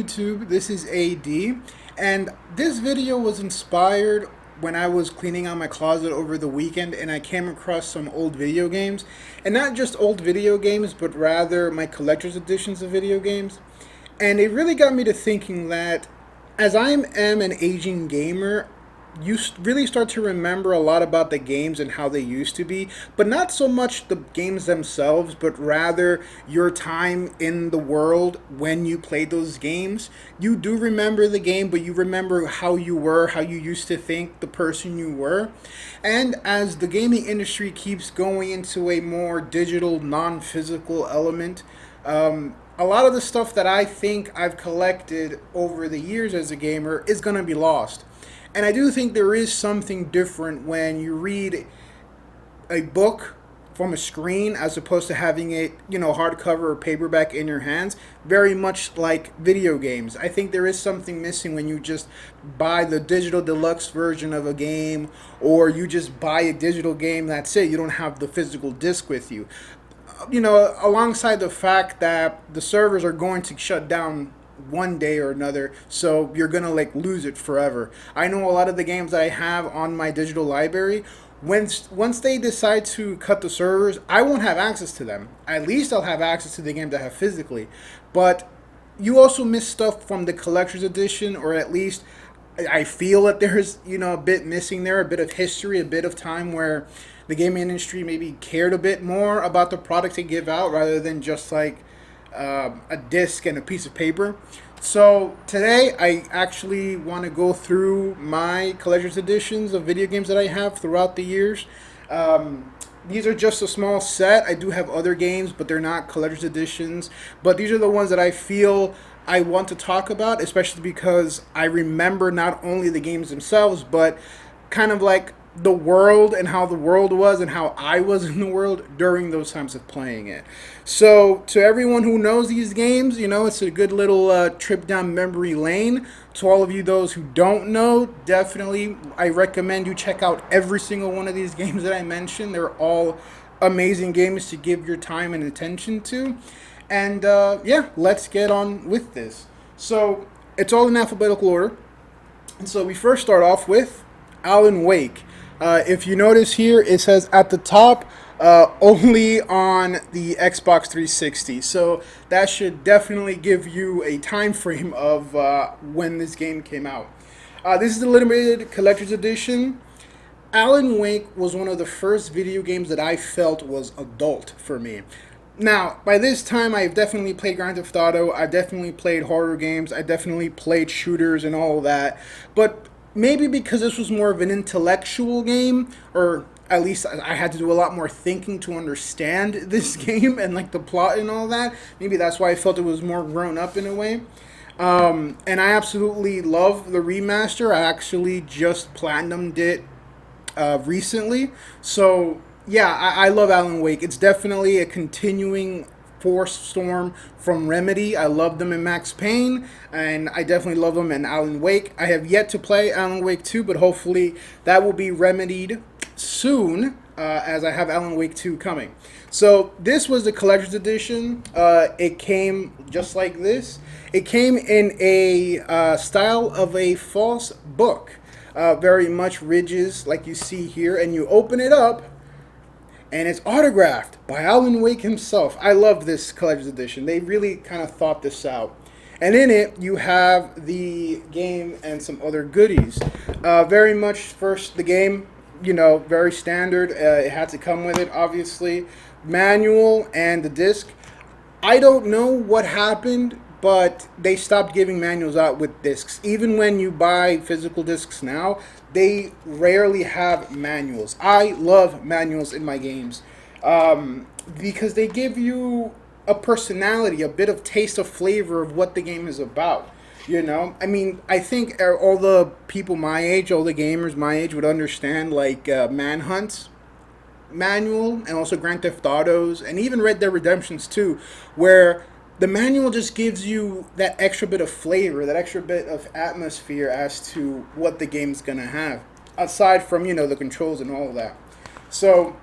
YouTube? This is AD, and this video was inspired when I was cleaning out my closet over the weekend and I came across some old video games. And not just old video games, but rather my collector's editions of video games. And it really got me to thinking that as I am an aging gamer, really start to remember a lot about the games and how they used to be, but not so much the games themselves, but rather your time in the world when you played those games. You do remember the game, but you remember how you were, how you used to think, the person you were. And as the gaming industry keeps going into a more digital, non physical element, a lot of the stuff that I think I've collected over the years as a gamer is going to be lost. And I do think there is something different when you read a book from a screen as opposed to having it, hardcover or paperback in your hands, very much like video games. I think there is something missing when you just buy the digital deluxe version of a game, or you just buy a digital game, that's it. You don't have the physical disc with you. Alongside the fact that the servers are going to shut down one day or another, so you're gonna lose it forever. I know a lot of the games that I have on my digital library, once they decide to cut the servers, I won't have access to them. At least I'll have access to the games I have physically. But you also miss stuff from the collector's edition, or at least I feel that there's a bit missing there, a bit of history, a bit of time where the gaming industry maybe cared a bit more about the products they give out rather than just a disc and a piece of paper. So today I actually want to go through my collector's editions of video games that I have throughout the years. These are just a small set. I do have other games, but they're not collector's editions. But these are the ones that I feel I want to talk about, especially because I remember not only the games themselves, but kind of like the world and how the world was and how I was in the world during those times of playing it. So to everyone who knows these games, it's a good little trip down memory lane. To all of you those who don't know, definitely I recommend you check out every single one of these games that I mentioned. They're all amazing games to give your time and attention to. And let's get on with this. So it's all in alphabetical order. And so we first start off with Alan Wake. If you notice here, it says at the top, only on the Xbox 360. So that should definitely give you a time frame of when this game came out. This is the limited collector's edition. Alan Wake was one of the first video games that I felt was adult for me. Now, by this time, I've definitely played Grand Theft Auto. I've definitely played horror games. I definitely played shooters and all of that. But maybe because this was more of an intellectual game, or at least I had to do a lot more thinking to understand this game and the plot and all that. Maybe that's why I felt it was more grown up in a way. And I absolutely love the remaster. I actually just platinumed it recently. So yeah, I love Alan Wake. It's definitely a continuing Force Storm from Remedy. I love them in Max Payne, and I definitely love them in Alan Wake. I have yet to play Alan Wake 2, but hopefully that will be remedied soon, as I have Alan Wake 2 coming. So this was the collector's edition. It came just like this. It came in a style of a false book, very much ridges like you see here, and you open it up, and it's autographed by Alan Wake himself. I love this collector's edition. They really kind of thought this out. And in it, you have the game and some other goodies. Very much first, the game, very standard. It had to come with it, obviously. Manual and the disc. I don't know what happened, but they stopped giving manuals out with discs. Even when you buy physical discs now, they rarely have manuals. I love manuals in my games because they give you a personality, a bit of taste of flavor of what the game is about. I mean, I think all the people my age, all the gamers my age would understand Manhunt's manual, and also Grand Theft Autos, and even Red Dead Redemption's too, where the manual just gives you that extra bit of flavor, that extra bit of atmosphere as to what the game's gonna have, aside from the controls and all of that. So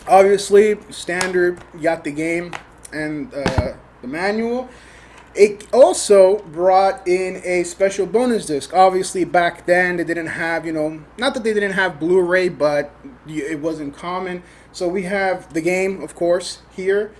obviously standard, you got the game and the manual. It also brought in a special bonus disc. Obviously, back then they didn't have, not that they didn't have Blu-ray, but it wasn't common. So we have the game, of course, here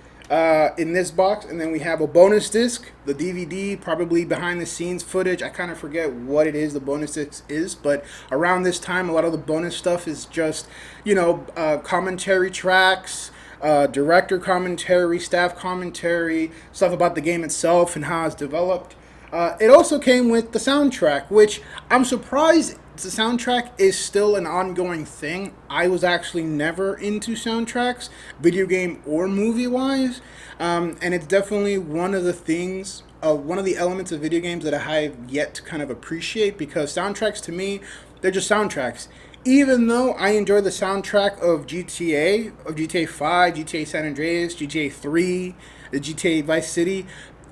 in this box, and then we have a bonus disc, the DVD, probably behind the scenes footage. I kind of forget what it is the bonus disc is, but around this time, a lot of the bonus stuff is just, commentary tracks, director commentary, staff commentary, stuff about the game itself and how it's developed. It also came with the soundtrack, which I'm surprised the soundtrack is still an ongoing thing. I was actually never into soundtracks, video game or movie wise, and it's definitely one of the things, one of the elements of video games that I have yet to kind of appreciate because soundtracks to me, they're just soundtracks. Even though I enjoy the soundtrack of GTA 5, GTA San Andreas, GTA 3, the GTA Vice City,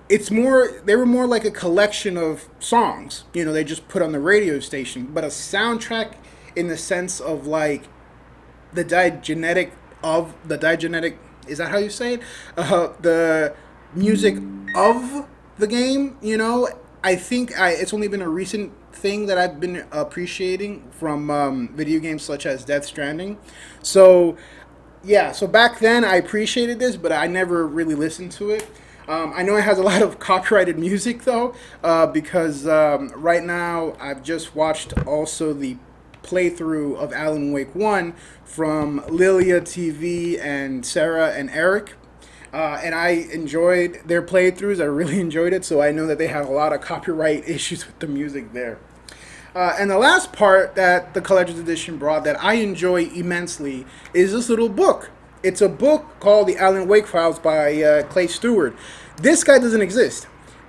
they were more like a collection of songs. They just put on the radio station. But a soundtrack in the sense of like the digenetic, is that how you say it? The music of the game, I think it's only been a recent thing that I've been appreciating from video games such as Death Stranding. So, yeah, so back then I appreciated this, but I never really listened to it. I know it has a lot of copyrighted music though, because right now I've just watched also the playthrough of Alan Wake 1 from Lilia TV and Sarah and Eric. And I enjoyed their playthroughs. I really enjoyed it, so I know that they have a lot of copyright issues with the music there. And the last part that the collector's edition brought that I enjoy immensely is this little book. It's a book called The Alan Wake Files by Clay Stewart. This guy doesn't exist.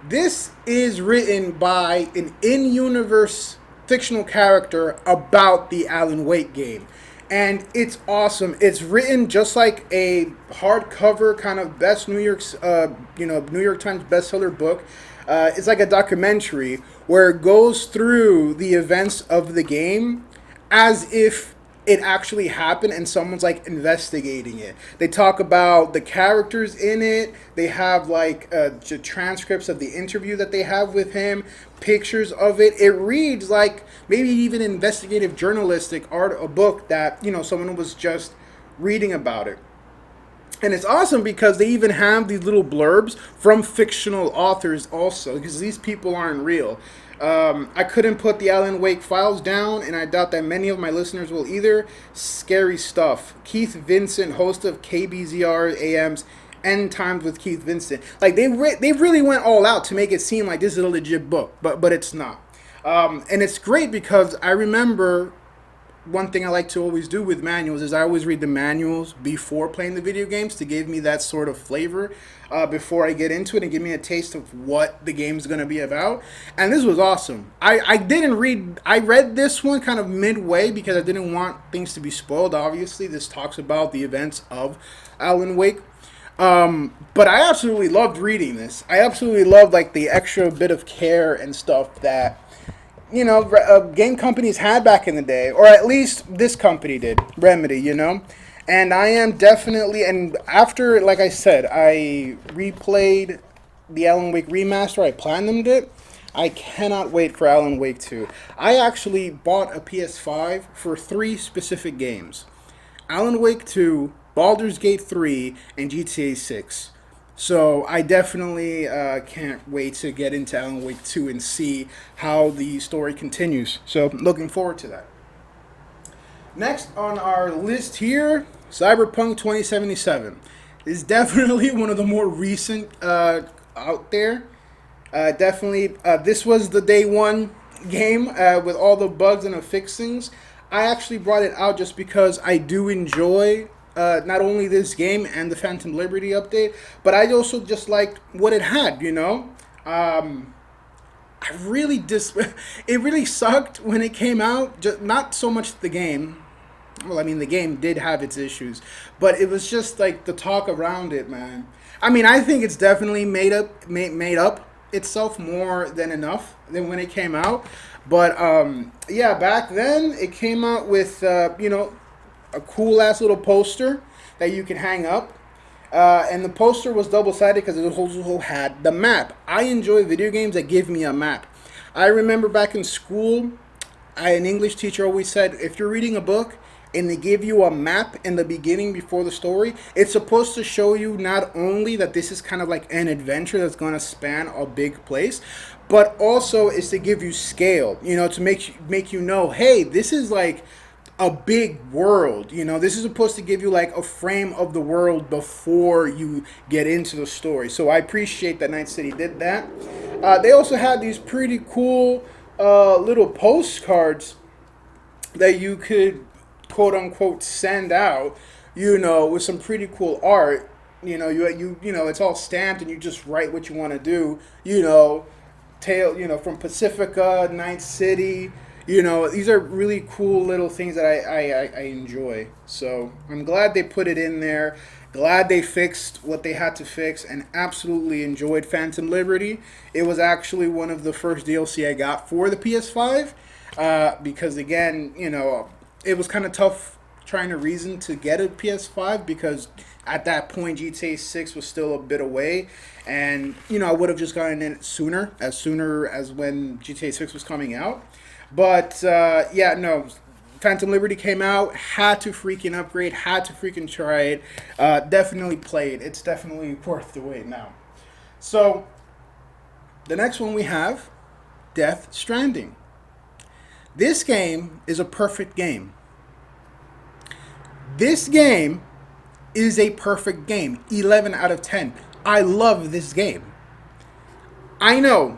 This is written by an in-universe fictional character about the Alan Wake game. And it's awesome. It's written just like a hardcover kind of best New York Times bestseller book. It's like a documentary where it goes through the events of the game as if it actually happened and someone's like investigating it. They talk about the characters in it. They have like the transcripts of the interview that they have with him, pictures of it. It reads like maybe even investigative journalistic art, a book that, someone was just reading about it. And it's awesome because they even have these little blurbs from fictional authors also, because these people aren't real. I couldn't put the Alan Wake files down, and I doubt that many of my listeners will either. Scary stuff. Keith Vincent, host of KBZR AM's End Times with Keith Vincent. Like, they really went all out to make it seem like this is a legit book, but it's not. And it's great because I remember one thing I like to always do with manuals is I always read the manuals before playing the video games to give me that sort of flavor before I get into it and give me a taste of what the game's going to be about. And this was awesome. I read this one kind of midway because I didn't want things to be spoiled. Obviously, this talks about the events of Alan Wake. But I absolutely loved reading this. I absolutely loved like the extra bit of care and stuff that game companies had back in the day, or at least this company did, Remedy, And I am definitely, and after, like I said, I replayed the Alan Wake remaster, I platinumed it. I cannot wait for Alan Wake 2. I actually bought a PS5 for 3 specific games. Alan Wake 2, Baldur's Gate 3, and GTA 6. So I definitely can't wait to get into Alan Wake 2 and see how the story continues. So looking forward to that. Next on our list here, Cyberpunk 2077 is definitely one of the more recent out there. Definitely, this was the day one game with all the bugs and the fixings. I actually brought it out just because I do enjoy not only this game and the Phantom Liberty update, but I also just liked what it had, I really it really sucked when it came out. Just not so much the game. Well, I mean, the game did have its issues, but it was just like the talk around it, man. I mean, I think it's definitely made up itself more than enough than when it came out. But yeah, back then it came out with a cool ass little poster that you can hang up. And the poster was double-sided because it also had the map. I enjoy video games that give me a map. I remember back in school, an English teacher always said, if you're reading a book and they give you a map in the beginning before the story, it's supposed to show you not only that this is kind of like an adventure that's going to span a big place, but also is to give you scale, to make you know, hey, this is like a big world. This is supposed to give you like a frame of the world before you get into the story. So I appreciate that Night City did that. They also had these pretty cool little postcards that you could quote unquote send out, with some pretty cool art. It's all stamped and you just write what you want to do. From Pacifica, Night City. These are really cool little things that I enjoy. So I'm glad they put it in there. Glad they fixed what they had to fix, and absolutely enjoyed Phantom Liberty. It was actually one of the first DLC I got for the PS5 because, again, it was kind of tough trying to reason to get a PS5 because at that point GTA 6 was still a bit away, and I would have just gotten it sooner as when GTA 6 was coming out. But no, Phantom Liberty came out, had to freaking upgrade, had to freaking try it. Definitely play it. It's definitely worth the wait now. So the next one we have, Death Stranding. This game is a perfect game. This game is a perfect game. 11 out of 10. I love this game. I know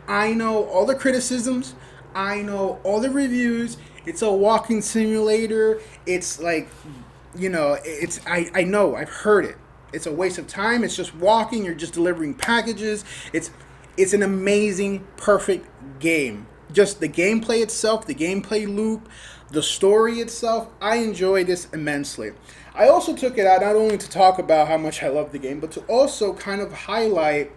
all the criticisms. I know all the reviews. It's a walking simulator. It's like, I know, I've heard it. It's a waste of time. It's just walking. You're just delivering packages. It's an amazing, perfect game. Just the gameplay itself, the gameplay loop, the story itself. I enjoy this immensely. I also took it out not only to talk about how much I love the game, but to also kind of highlight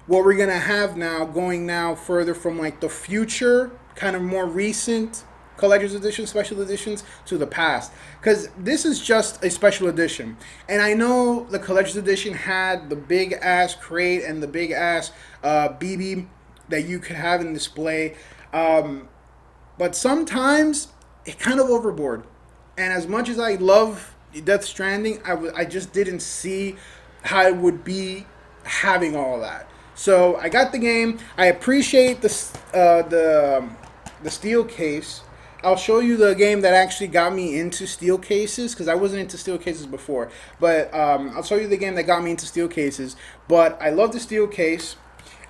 what we're going to have now, going now further from like the future, kind of more recent collector's edition, special editions to the past. Because this is just a special edition. And I know the collector's edition had the big ass crate and the big ass BB that you could have in display. But sometimes it kind of overboard. And as much as I love Death Stranding, I just didn't see how it would be having all that. So I got the game. I appreciate the steel case. I'll show you the game that actually got me into steel cases, because I wasn't into steel cases before. But I'll show you the game that got me into steel cases. But I love the steel case,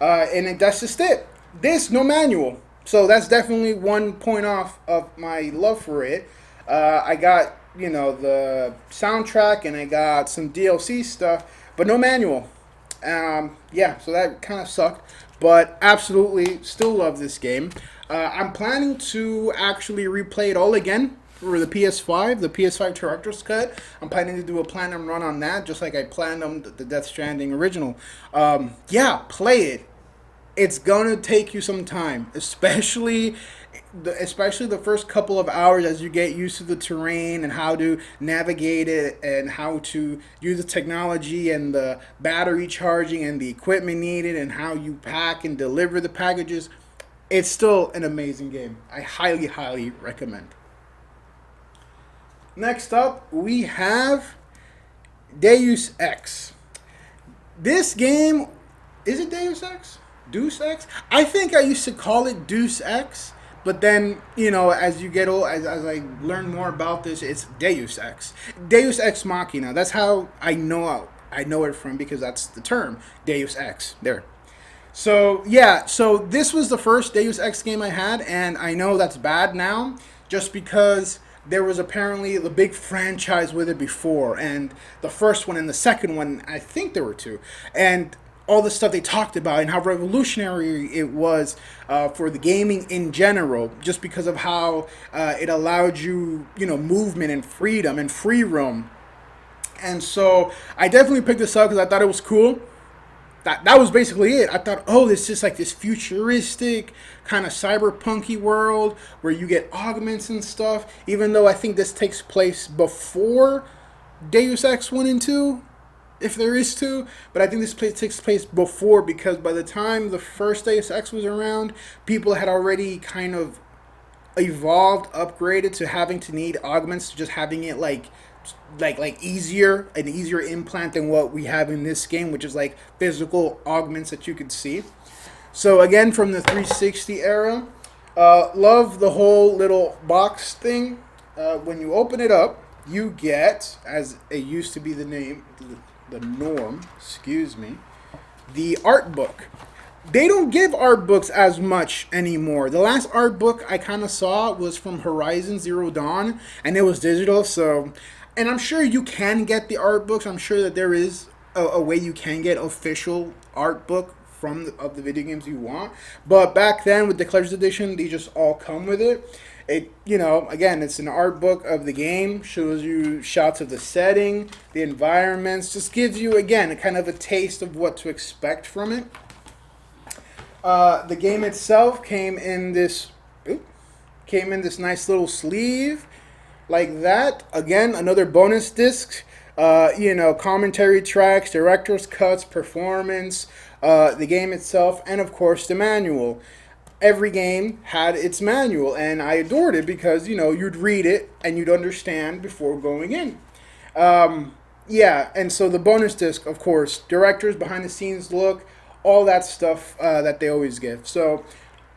and that's just it. This, no manual. So that's definitely one point off of my love for it. I got, the soundtrack, and I got some DLC stuff, but no manual. So that kind of sucked, but absolutely still love this game. I'm planning to actually replay it all again for the PS5, the PS5 Director's Cut. I'm planning to do a platinum run on that, just like I planned on the Death Stranding original. Play it. It's gonna take you some time, especially the first couple of hours as you get used to the terrain and how to navigate it and how to use the technology and the battery charging and the equipment needed and how you pack and deliver the packages. It's still an amazing game. I highly, highly recommend. Next up, we have Deus Ex. This game, is it Deus Ex? Deus Ex? I think I used to call it Deus Ex, but then, as you get old, as I learn more about this, it's Deus Ex. Deus Ex Machina. That's how I know it from, because that's the term, Deus Ex. There. So this was the first Deus Ex game I had, and I know that's bad now, just because there was apparently the big franchise with it before, and the first one and the second one, I think there were two, and all the stuff they talked about and how revolutionary it was for the gaming in general, just because of how it allowed you, movement and freedom and free roam. And so I definitely picked this up because I thought it was cool. That was basically it. I thought, this is just like this futuristic kind of cyberpunky world where you get augments and stuff, even though I think this takes place before Deus Ex 1 and 2. if there is two, but I think this place takes place before, because by the time the first Deus Ex was around, people had already kind of evolved, upgraded to having to need augments, to just having it like easier, an easier implant than what we have in this game, which is like physical augments that you could see. So again, from the 360 era, love the whole little box thing. When you open it up, you get, as it used to be the norm, excuse me, the art book. They don't give art books as much anymore. The last art book I kind of saw was from Horizon Zero Dawn, and it was digital. So, and I'm sure you can get the art books. I'm sure that there is a way you can get official art book of the video games you want. But back then, with the collector's edition, they just all come with it. It, again, it's an art book of the game, shows you shots of the setting, the environments, just gives you, again, a kind of a taste of what to expect from it. The game itself came in this nice little sleeve, like that. Again, another bonus disc. Commentary tracks, director's cuts, performance, the game itself, and of course the manual. Every game had its manual, and I adored it because you'd read it and you'd understand before going in. Yeah, and so the bonus disc, of course, directors, behind the scenes look, all that stuff that they always give. So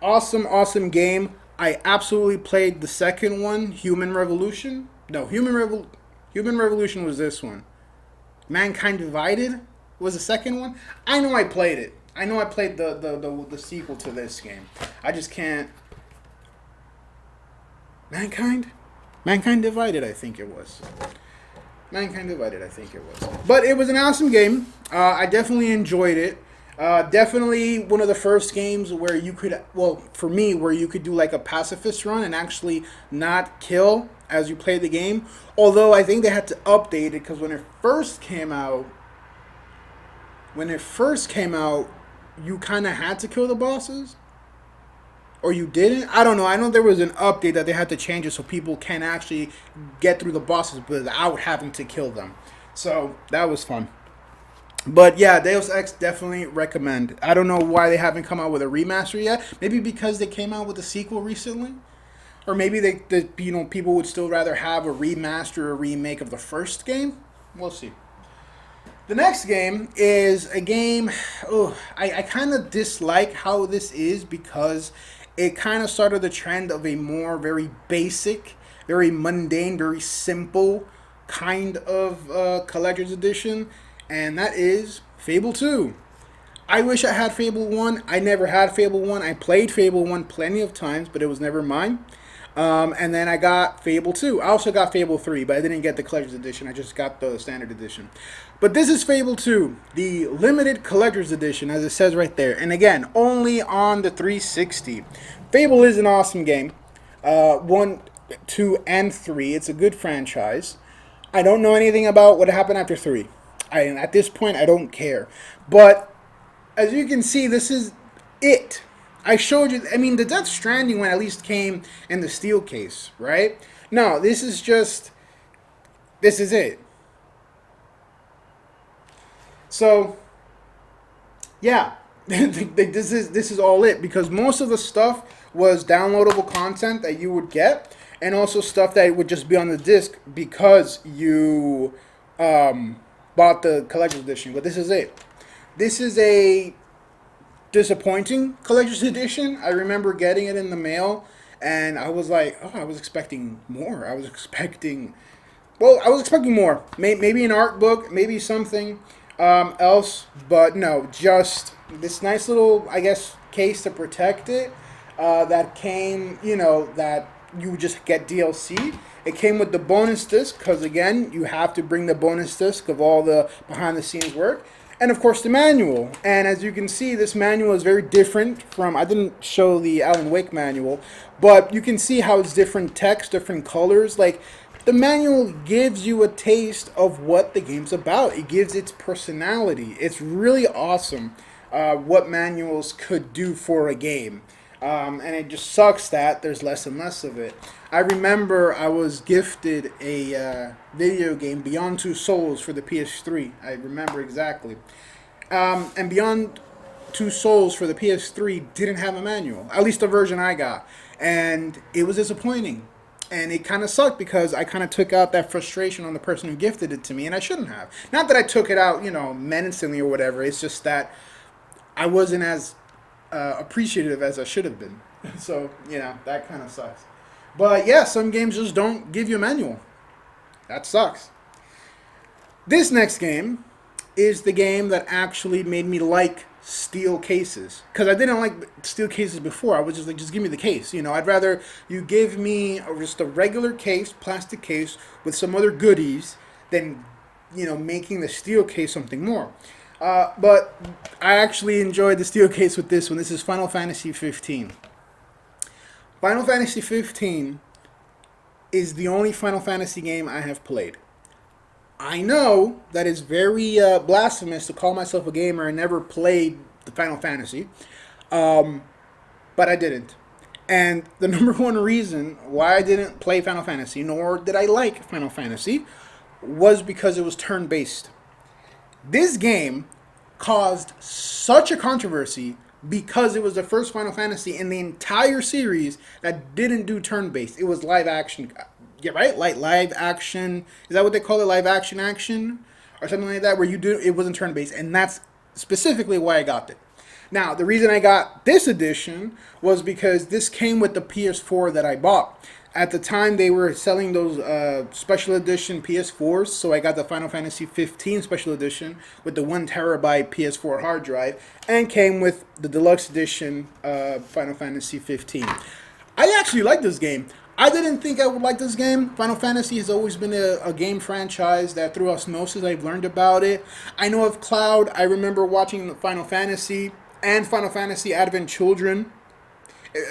awesome, awesome game. I absolutely played the second one, Human Revolution. No, Human Revolution was this one. Mankind Divided was the second one. I know I played it. I know I played the sequel to this game. I just can't. Mankind Divided, I think it was. Mankind Divided, I think it was. But it was an awesome game. I definitely enjoyed it. Definitely one of the first games where you could, well, for me, where you could do like a pacifist run and actually not kill as you play the game. Although I think they had to update it, because when it first came out, you kind of had to kill the bosses. Or you didn't? I don't know. I know there was an update that they had to change it so people can actually get through the bosses without having to kill them. So that was fun. But yeah, Deus Ex, definitely recommend. I don't know why they haven't come out with a remaster yet. Maybe because they came out with a sequel recently, or maybe people would still rather have a remaster or remake of the first game. We'll see. The next game is a game. I kind of dislike how this is, because it kind of started the trend of a more very basic, very mundane, very simple kind of collector's edition. And that is Fable 2. I wish I had Fable 1. I never had Fable 1. I played Fable 1 plenty of times, but it was never mine. And then I got Fable 2. I also got Fable 3, but I didn't get the collector's edition. I just got the standard edition. But this is Fable 2, the limited collector's edition, as it says right there. And again, only on the 360. Fable is an awesome game. 1, 2, and 3. It's a good franchise. I don't know anything about what happened after 3. At this point, I don't care. But as you can see, this is it. I showed you. I mean, the Death Stranding one at least came in the steel case, right? No, this is it. So, yeah, this is all it, because most of the stuff was downloadable content that you would get, and also stuff that would just be on the disc because you bought the collector's edition. But this is it. This is a disappointing collector's edition. I remember getting it in the mail, and I was like, I was expecting more. I was expecting more. Maybe an art book, maybe something else, but no, just this nice little, I guess, case to protect it. That came, that you just get DLC. It came with the bonus disc, because again, you have to bring the bonus disc of all the behind the scenes work. And of course the manual. And as you can see, this manual is very different from, I didn't show the Alan Wake manual, but you can see how it's different text, different colors. Like, the manual gives you a taste of what the game's about. It gives its personality. It's really awesome what manuals could do for a game. And it just sucks that there's less and less of it. I remember I was gifted a video game, Beyond Two Souls, for the PS3. I remember exactly. And Beyond Two Souls for the PS3 didn't have a manual, at least the version I got. And it was disappointing. And it kind of sucked because I kind of took out that frustration on the person who gifted it to me, and I shouldn't have. Not that I took it out, menacingly or whatever. It's just that I wasn't as appreciative as I should have been. So, that kind of sucks. But yeah, some games just don't give you a manual. That sucks. This next game is the game that actually made me like steel cases, because I didn't like steel cases before. I was just like, just give me the case. I'd rather you give me just a regular case, plastic case with some other goodies than making the steel case something more. But I actually enjoyed the steel case with this one. This is Final Fantasy 15. Final Fantasy 15 is the only Final Fantasy game I have played. I know that it's very blasphemous to call myself a gamer and never played the Final Fantasy, but I didn't. And the number one reason why I didn't play Final Fantasy, nor did I like Final Fantasy, was because it was turn-based. This game caused such a controversy because it was the first Final Fantasy in the entire series that didn't do turn-based. It was live action. Yeah, right? Like live action. Is that what they call it? Live action action? Or something like that, where it wasn't turn-based. And that's specifically why I got it. Now, the reason I got this edition was because this came with the PS4 that I bought. At the time, they were selling those special edition PS4s, so I got the Final Fantasy 15 special edition with the 1 terabyte PS4 hard drive, and came with the deluxe edition Final Fantasy 15. I actually like this game. I didn't think I would like this game. Final Fantasy has always been a game franchise that through osmosis I've learned about it. I know of Cloud. I remember watching Final Fantasy and Final Fantasy Advent Children.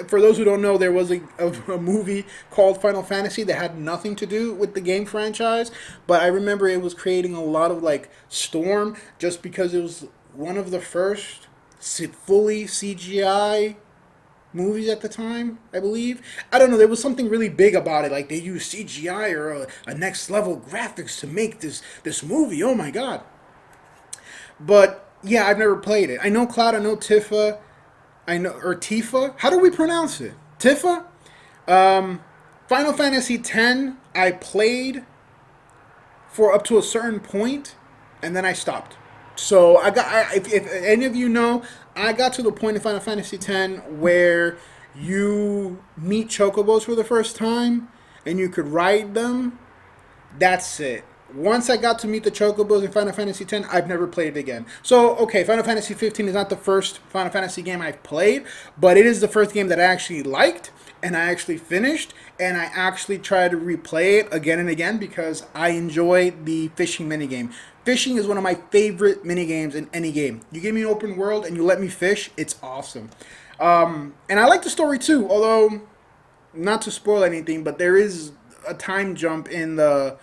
For those who don't know, there was a movie called Final Fantasy that had nothing to do with the game franchise, but I remember it was creating a lot of storm just because it was one of the first fully CGI movies at the time, I believe. I don't know, there was something really big about it, like they used CGI or a next level graphics to make this movie. Oh my god. But yeah, I've never played it. I know Cloud, I know Tifa. I know, or Tifa. How do we pronounce it? Tifa. Final Fantasy X. I played for up to a certain point, and then I stopped. So if any of you know, I got to the point in Final Fantasy X where you meet chocobos for the first time, and you could ride them. That's it. Once I got to meet the chocobos in Final Fantasy X, I've never played it again. So, okay, Final Fantasy 15 is not the first Final Fantasy game I've played, but it is the first game that I actually liked, and I actually finished, and I actually try to replay it again and again because I enjoy the fishing minigame. Fishing is one of my favorite minigames in any game. You give me an open world and you let me fish, it's awesome. And I like the story too, although, not to spoil anything, but there is a time jump in the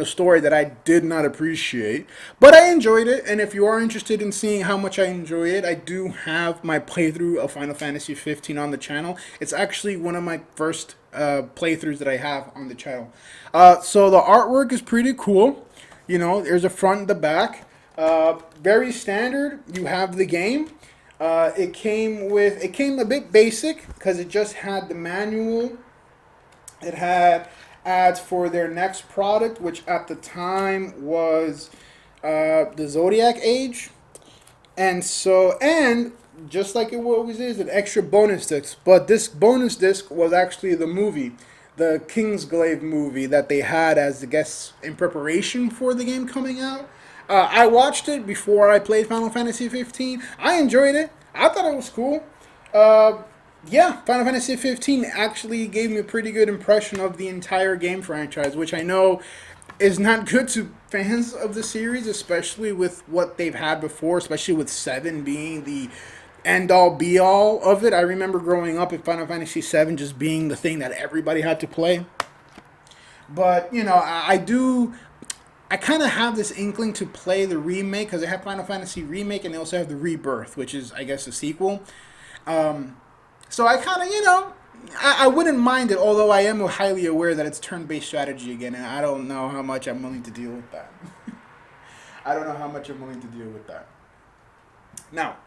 story that I did not appreciate. But I enjoyed it, and if you are interested in seeing how much I enjoy it, I do have my playthrough of Final Fantasy 15 on the channel. It's actually one of my first playthroughs that I have on the channel. So the artwork is pretty cool. There's a front and the back. Very standard. You have the game. It came a bit basic because it just had the manual. It had ads for their next product, which at the time was the Zodiac Age. And just like it always is, an extra bonus disc. But this bonus disc was actually the movie, the Kingsglaive movie that they had as the guests in preparation for the game coming out. I watched it before I played Final Fantasy 15. I enjoyed it. I thought it was cool. Yeah, Final Fantasy 15 actually gave me a pretty good impression of the entire game franchise, which I know is not good to fans of the series, especially with what they've had before, especially with 7 being the end-all, be-all of it. I remember growing up in Final Fantasy 7 just being the thing that everybody had to play. But, I kind of have this inkling to play the remake, because they have Final Fantasy Remake and they also have the Rebirth, which is, I guess, a sequel. So I kind of, I wouldn't mind it, although I am highly aware that it's turn-based strategy again, and I don't know how much I'm willing to deal with that. I don't know how much I'm willing to deal with that. Now,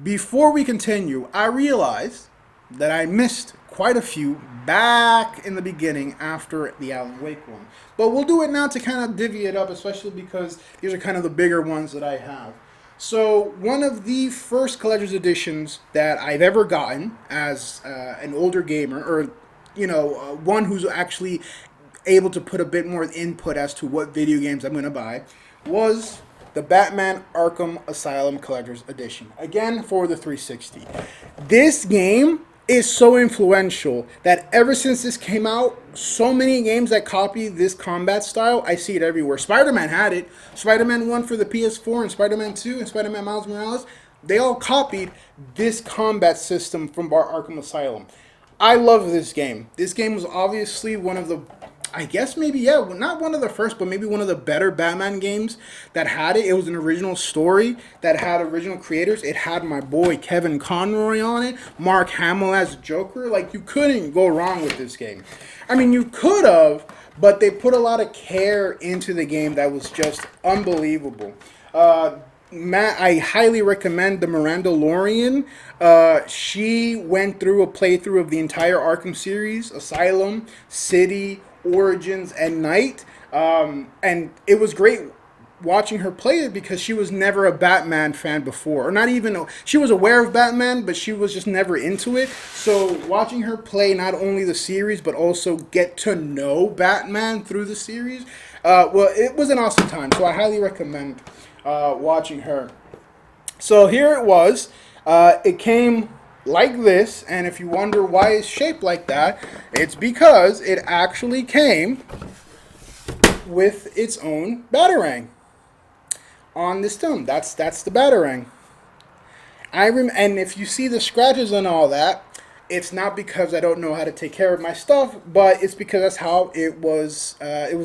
before we continue, I realized that I missed quite a few back in the beginning after the Alan Wake one. But we'll do it now to kind of divvy it up, especially because these are kind of the bigger ones that I have. So, one of the first collector's editions that I've ever gotten as an older gamer, or, one who's actually able to put a bit more input as to what video games I'm going to buy, was the Batman Arkham Asylum Collector's Edition. Again, for the 360. This game is so influential that ever since this came out, so many games that copy this combat style, I see it everywhere. Spider-Man had it. Spider-Man 1 for the PS4 and Spider-Man 2 and Spider-Man Miles Morales, they all copied this combat system from Arkham Asylum. I love this game. This game was obviously one of the, I guess maybe, yeah, not one of the first, but maybe one of the better Batman games that had it. It was an original story that had original creators. It had my boy Kevin Conroy on it, Mark Hamill as Joker. Like, you couldn't go wrong with this game. I mean, you could have, but they put a lot of care into the game that was just unbelievable. Matt, I highly recommend the Miranda Lorian. She went through a playthrough of the entire Arkham series, Asylum, City, Origins, and Night. And it was great watching her play it because she was never a Batman fan before. Or not even, she was aware of Batman, but she was just never into it. So watching her play not only the series, but also get to know Batman through the series, well, it was an awesome time. So I highly recommend watching her. So here it was. It came like this, and if you wonder why it's shaped like that, it's because it actually came with its own Batarang on this thumb. That's the Batarang. And if you see the scratches and all that, it's not because I don't know how to take care of my stuff, but it's because that's how it was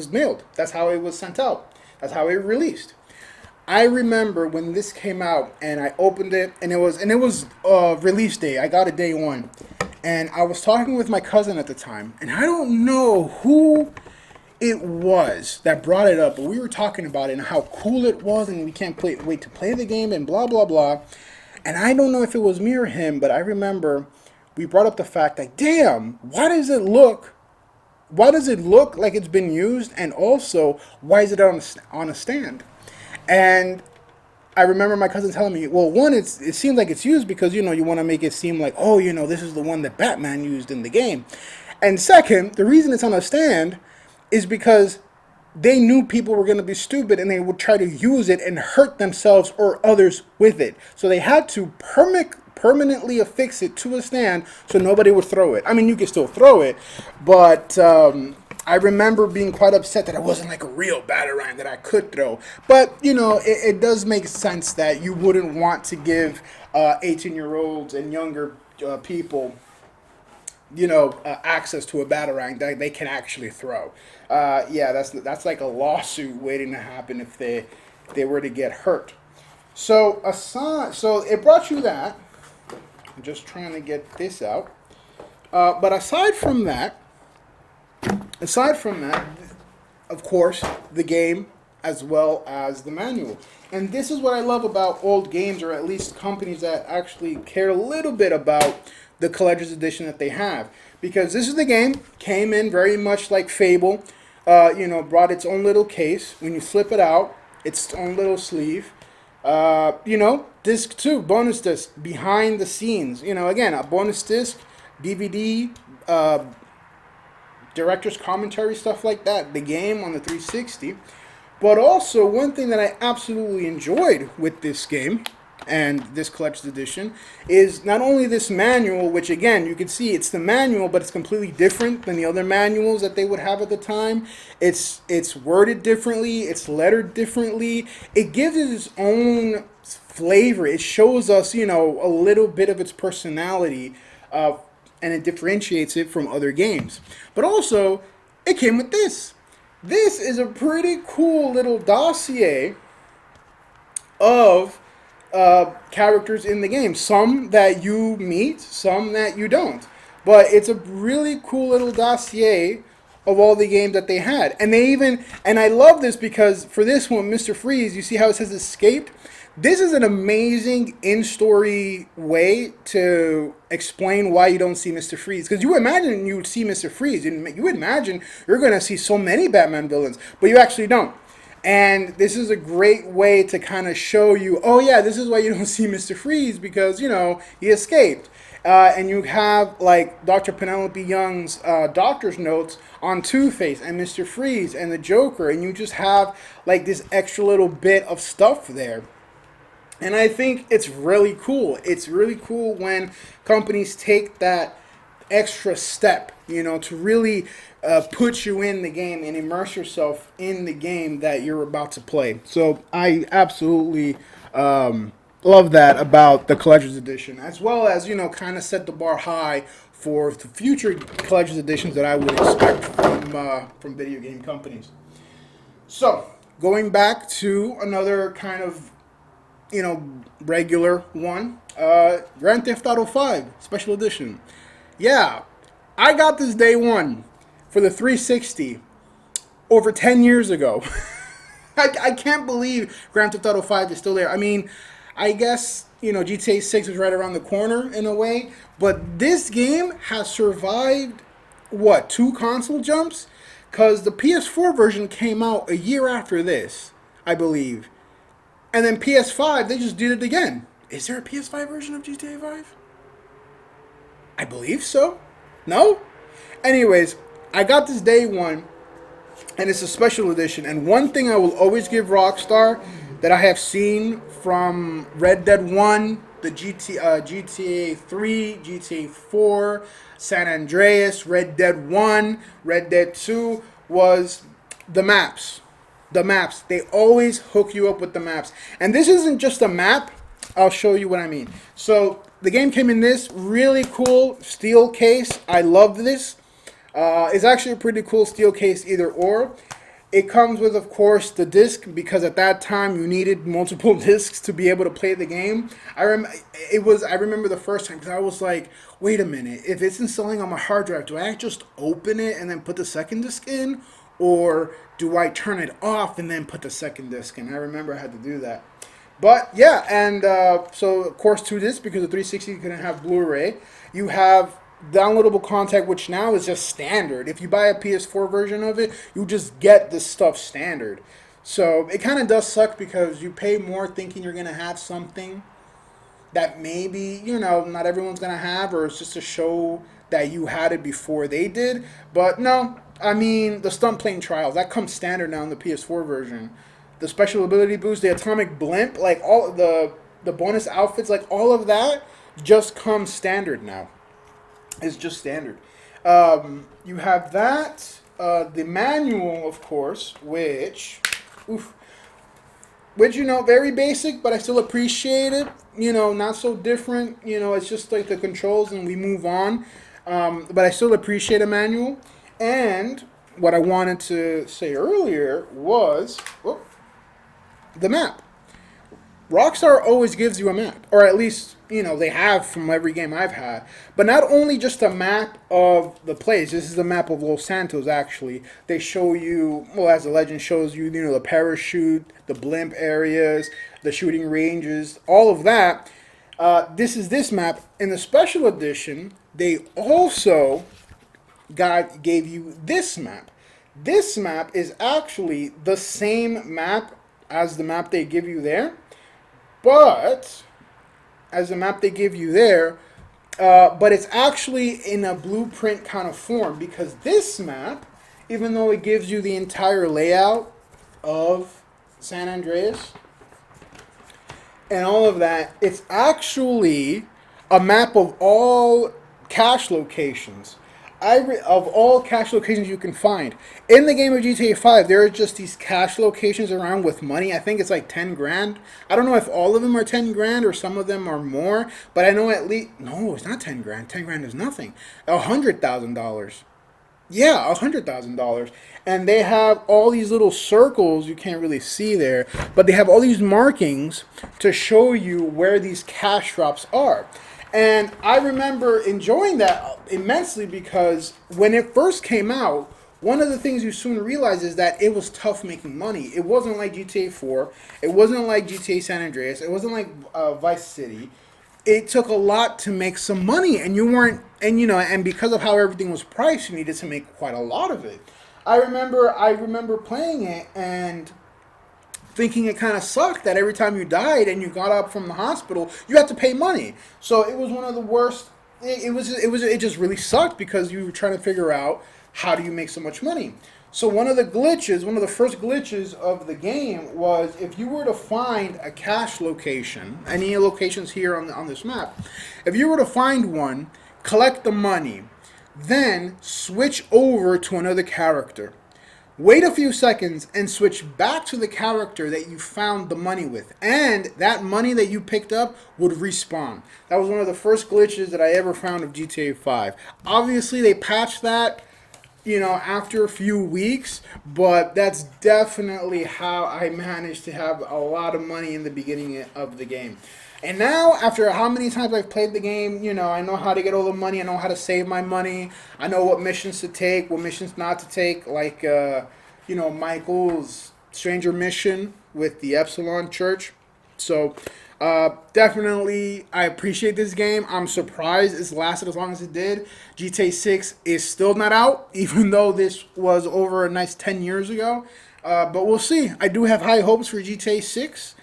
mailed. That's how it was sent out. That's how it released. I remember when this came out and I opened it and it was release day. I got it day one. And I was talking with my cousin at the time, and I don't know who it was that brought it up, but we were talking about it and how cool it was, and we can't wait to play the game and blah blah blah. And I don't know if it was me or him, but I remember we brought up the fact that, damn, why does it look like it's been used, and also why is it on a stand? And I remember my cousin telling me, well, one, it seems like it's used because, you want to make it seem like, oh, this is the one that Batman used in the game. And second, the reason it's on a stand is because they knew people were going to be stupid and they would try to use it and hurt themselves or others with it. So they had to permanently affix it to a stand so nobody would throw it. I mean, you can still throw it, but I remember being quite upset that it wasn't like a real Batarang that I could throw. But, it does make sense that you wouldn't want to give 18-year-olds and younger people, access to a Batarang that they can actually throw. Yeah, that's like a lawsuit waiting to happen if they were to get hurt. So it brought you that. I'm just trying to get this out. But aside from that, of course, the game as well as the manual. And this is what I love about old games, or at least companies that actually care a little bit about the collector's edition that they have. Because this is the game, came in very much like Fable, brought its own little case. When you flip it out, its own little sleeve. Disc 2, bonus disc, behind the scenes. Again, a bonus disc, DVD, director's commentary, stuff like that. The game on the 360. But also, one thing that I absolutely enjoyed with this game and this collector's edition is not only this manual, which again, you can see it's the manual, but it's completely different than the other manuals that they would have at the time. It's worded differently. It's lettered differently. It gives it its own flavor. It shows us, a little bit of its personality, and it differentiates it from other games. But also, it came with this. This is a pretty cool little dossier of characters in the game. Some that you meet, some that you don't. But it's a really cool little dossier of all the games that they had. And they even, and I love this because for this one, Mr. Freeze, you see how it says escaped? This is an amazing in-story way to explain why you don't see Mr. Freeze. Because you imagine you would see Mr. Freeze, and you would imagine you're going to see so many Batman villains, but you actually don't. And this is a great way to kind of show you, oh yeah, this is why you don't see Mr. Freeze because he escaped. And you have like Dr. Penelope Young's doctor's notes on Two-Face and Mr. Freeze and the Joker, and you just have like this extra little bit of stuff there. And I think it's really cool. It's really cool when companies take that extra step, to really put you in the game and immerse yourself in the game that you're about to play. So I absolutely love that about the collector's edition, as well as kind of set the bar high for the future collector's editions that I would expect from video game companies. So going back to another kind of regular one, Grand Theft Auto 5 Special Edition. Yeah, I got this day one for the 360 over 10 years ago. I can't believe Grand Theft Auto 5 is still there. I mean, I guess, GTA 6 is right around the corner in a way, but this game has survived, what, 2 console jumps? Because the PS4 version came out a year after this, I believe. And then PS5, they just did it again. Is there a PS5 version of GTA 5? I believe so. No? Anyways, I got this day one, and it's a special edition. And one thing I will always give Rockstar that I have seen from Red Dead 1, the GTA 3, GTA 4, San Andreas, Red Dead 1, Red Dead 2 was the maps. The maps. They always hook you up with the maps. And this isn't just a map. I'll show you what I mean. So the game came in this really cool steel case. I love this. It's actually a pretty cool steel case either or. It comes with, of course, the disc, because at that time you needed multiple discs to be able to play the game. I remember the first time, because I was like, wait a minute, if it's installing on my hard drive, do I just open it and then put the second disc in? Or do I turn it off and then put the second disc in? I remember I had to do that. But yeah, and so of course to this, because the 360 couldn't have Blu-ray, you have downloadable content, which now is just standard. If you buy a PS4 version of it, you just get this stuff standard. So it kind of does suck because you pay more thinking you're going to have something that maybe, not everyone's going to have, or it's just to show that you had it before they did. But no, I mean, the stunt plane trials, that comes standard now in the PS4 version. The special ability boost, the atomic blimp, like all the bonus outfits, like all of that just comes standard now. It's just standard. You have that, the manual, of course, which, very basic, but I still appreciate it. Not so different. It's just like the controls and we move on. But I still appreciate a manual. And what I wanted to say earlier was the map. Rockstar always gives you a map, or at least, they have from every game I've had. But not only just a map of the place, this is the map of Los Santos, actually. They show you, well, as the legend shows you, the parachute, the blimp areas, the shooting ranges, all of that. This is this map. In the special edition, they also gave you this map. This map is actually the same map as the map they give you there. But it's actually in a blueprint kind of form, because this map, even though it gives you the entire layout of San Andreas and all of that, it's actually a map of all cache locations. Of all cache locations you can find. In the game of GTA 5, there are just these cache locations around with money. I think it's like 10 grand. I don't know if all of them are 10 grand or some of them are more, but I know at least, no, it's not 10 grand. 10 grand is nothing. $100,000. Yeah, $100,000, and they have all these little circles you can't really see there, but they have all these markings to show you where these cash drops are. And I remember enjoying that immensely because when it first came out, one of the things you soon realize is that it was tough making money. It wasn't like GTA 4, it wasn't like GTA San Andreas, it wasn't like Vice City. It took a lot to make some money, and you weren't, and and because of how everything was priced, you needed to make quite a lot of it. I remember playing it and thinking it kind of sucked that every time you died and you got up from the hospital, you had to pay money. So it was one of the worst. It just really sucked because you were trying to figure out how do you make so much money. So one of the first glitches of the game was if you were to find a cache location, any locations here on this map, if you were to find one, collect the money, then switch over to another character. Wait a few seconds and switch back to the character that you found the money with. And that money that you picked up would respawn. That was one of the first glitches that I ever found of GTA 5. Obviously, they patched that, after a few weeks, but that's definitely how I managed to have a lot of money in the beginning of the game. And now, after how many times I've played the game, I know how to get all the money. I know how to save my money. I know what missions to take, what missions not to take. Like, Michael's Stranger Mission with the Epsilon Church. So, definitely, I appreciate this game. I'm surprised it's lasted as long as it did. GTA 6 is still not out, even though this was over a nice 10 years ago. But we'll see. I do have high hopes for GTA 6.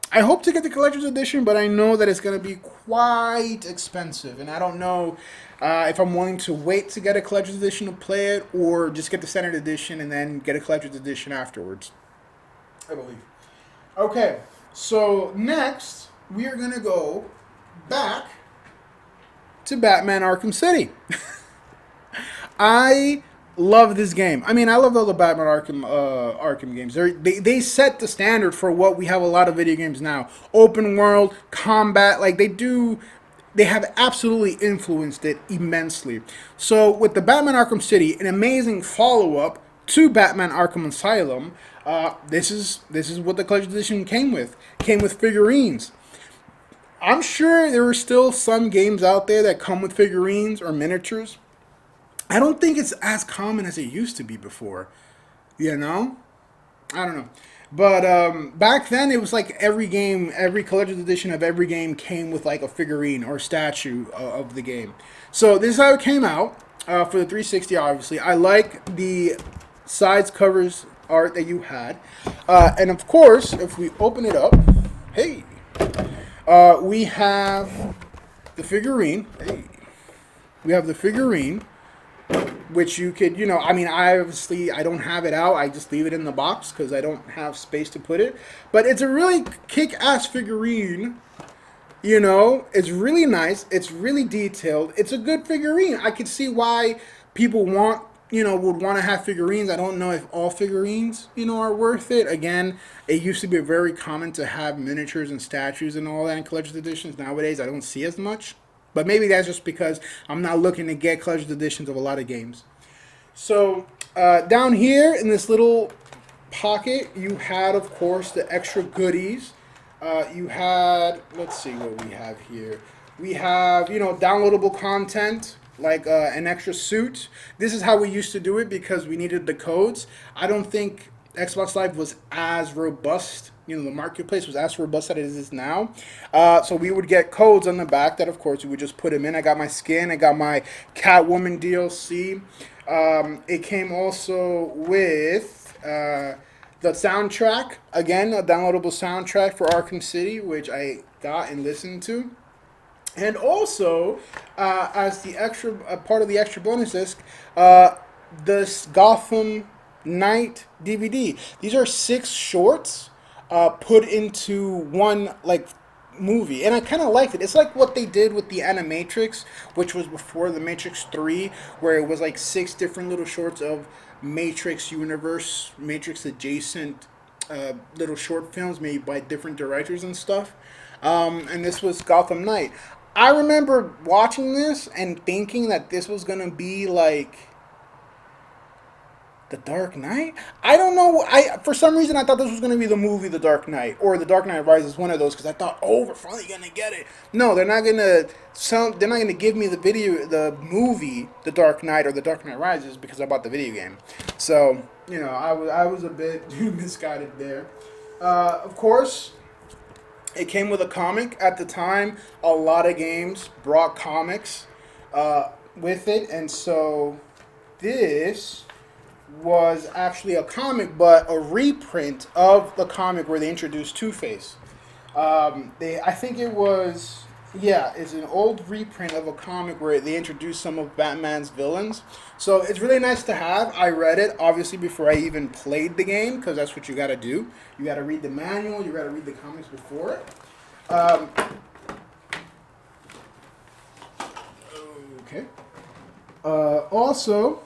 I hope to get the collector's edition, but I know that it's going to be quite expensive, and I don't know if I'm willing to wait to get a collector's edition to play it, or just get the standard edition and then get a collector's edition afterwards. I believe. Okay, so next we are going to go back to Batman Arkham City. I love this game. I mean, I love all the Batman Arkham games. They set the standard for what we have a lot of video games now. Open world, combat, like they do. They have absolutely influenced it immensely. So with the Batman Arkham City, an amazing follow up to Batman Arkham Asylum. This is what the collector's edition came with. Came with figurines. I'm sure there are still some games out there that come with figurines or miniatures. I don't think it's as common as it used to be before. You know? I don't know. But back then, it was like every game, every collector's edition of every game came with like a figurine or statue of the game. So this is how it came out for the 360. Obviously, I like the sides covers art that you had, and of course, if we open it up, hey, we have the figurine. Hey, we have the figurine, which you could, I mean, I don't have it out. I just leave it in the box because I don't have space to put it. But it's a really kick-ass figurine. It's really nice. It's really detailed. It's a good figurine. I could see why people would want to have figurines. I don't know if all figurines, are worth it. Again, it used to be very common to have miniatures and statues and all that in collector's editions. Nowadays, I don't see as much. But maybe that's just because I'm not looking to get collector's editions of a lot of games. So down here in this little pocket, you had, of course, the extra goodies. You had, let's see what we have here. We have, downloadable content like an extra suit. This is how we used to do it because we needed the codes. I don't think Xbox Live was as robust. The marketplace was as robust as it is now. So we would get codes on the back that, of course, we would just put them in. I got my skin. I got my Catwoman DLC. It came also with the soundtrack. Again, a downloadable soundtrack for Arkham City, which I got and listened to. And also, as the extra part of the extra bonus disc, this Gotham Knight DVD. These are 6 shorts put into one movie, and I kind of liked it. It's like what they did with the Animatrix, which was before the Matrix 3, where it was like 6 different little shorts of Matrix universe, Matrix adjacent little short films made by different directors and stuff. And this was Gotham Knight. I remember watching this and thinking that this was gonna be like The Dark Knight? I don't know. I For some reason I thought this was going to be the movie The Dark Knight or The Dark Knight Rises, one of those, because I thought, oh, we're finally going to get it. No, they're not going to. They're not going to give me the movie The Dark Knight or The Dark Knight Rises because I bought the video game. So I was a bit misguided there. Of course, it came with a comic at the time. A lot of games brought comics with it, and so this was actually a comic, but a reprint of the comic where they introduced Two Face. I think it was, yeah, it's an old reprint of a comic where they introduced some of Batman's villains. So it's really nice to have. I read it obviously before I even played the game because that's what you got to do. You got to read the manual. You got to read the comics before it. Okay. Also,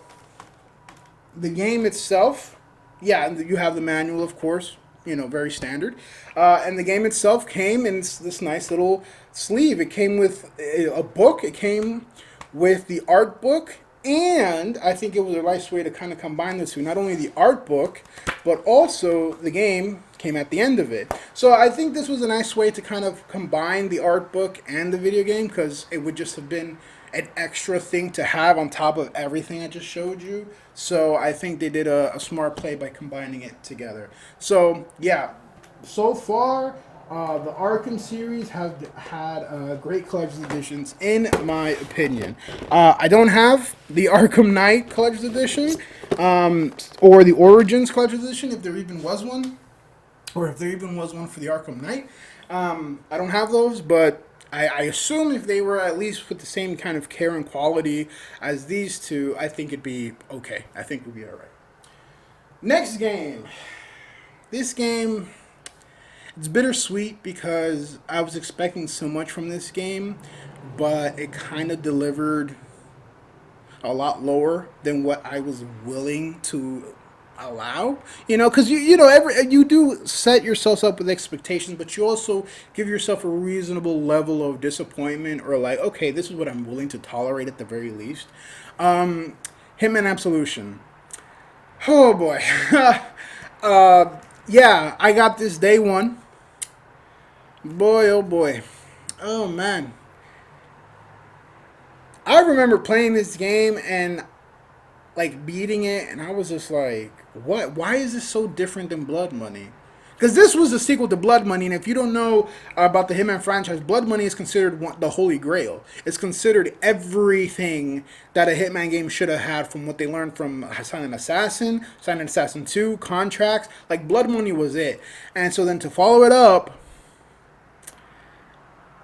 the game itself, yeah, you have the manual, of course, very standard. And the game itself came in this nice little sleeve. It came with a book, it came with the art book, and I think it was a nice way to kind of combine the two. Not only the art book, but also the game came at the end of it. So I think this was a nice way to kind of combine the art book and the video game because it would just have been an extra thing to have on top of everything I just showed you. So I think they did a smart play by combining it together. So yeah, so far the Arkham series have had great collector's editions, in my opinion. I don't have the Arkham Knight collector's edition or the Origins collector's edition, if there even was one, or if there even was one for the Arkham Knight. I don't have those, but I assume if they were at least with the same kind of care and quality as these two, I think it'd be okay. I think we'd be all right. Next game. This game, it's bittersweet because I was expecting so much from this game, but it kind of delivered a lot lower than what I was willing to allow. Because you do set yourself up with expectations, but you also give yourself a reasonable level of disappointment, or like, okay, this is what I'm willing to tolerate at the very least. Hitman Absolution. Oh boy. Yeah, I got this day one. Boy, oh boy. Oh man. I remember playing this game and like beating it, and I was just like, what? Why is this so different than Blood Money? Because this was a sequel to Blood Money, and if you don't know about the Hitman franchise, Blood Money is considered the holy grail. It's considered everything that a Hitman game should have had from what they learned from Silent Assassin, Silent Assassin 2, Contracts. Like, Blood Money was it. And so then to follow it up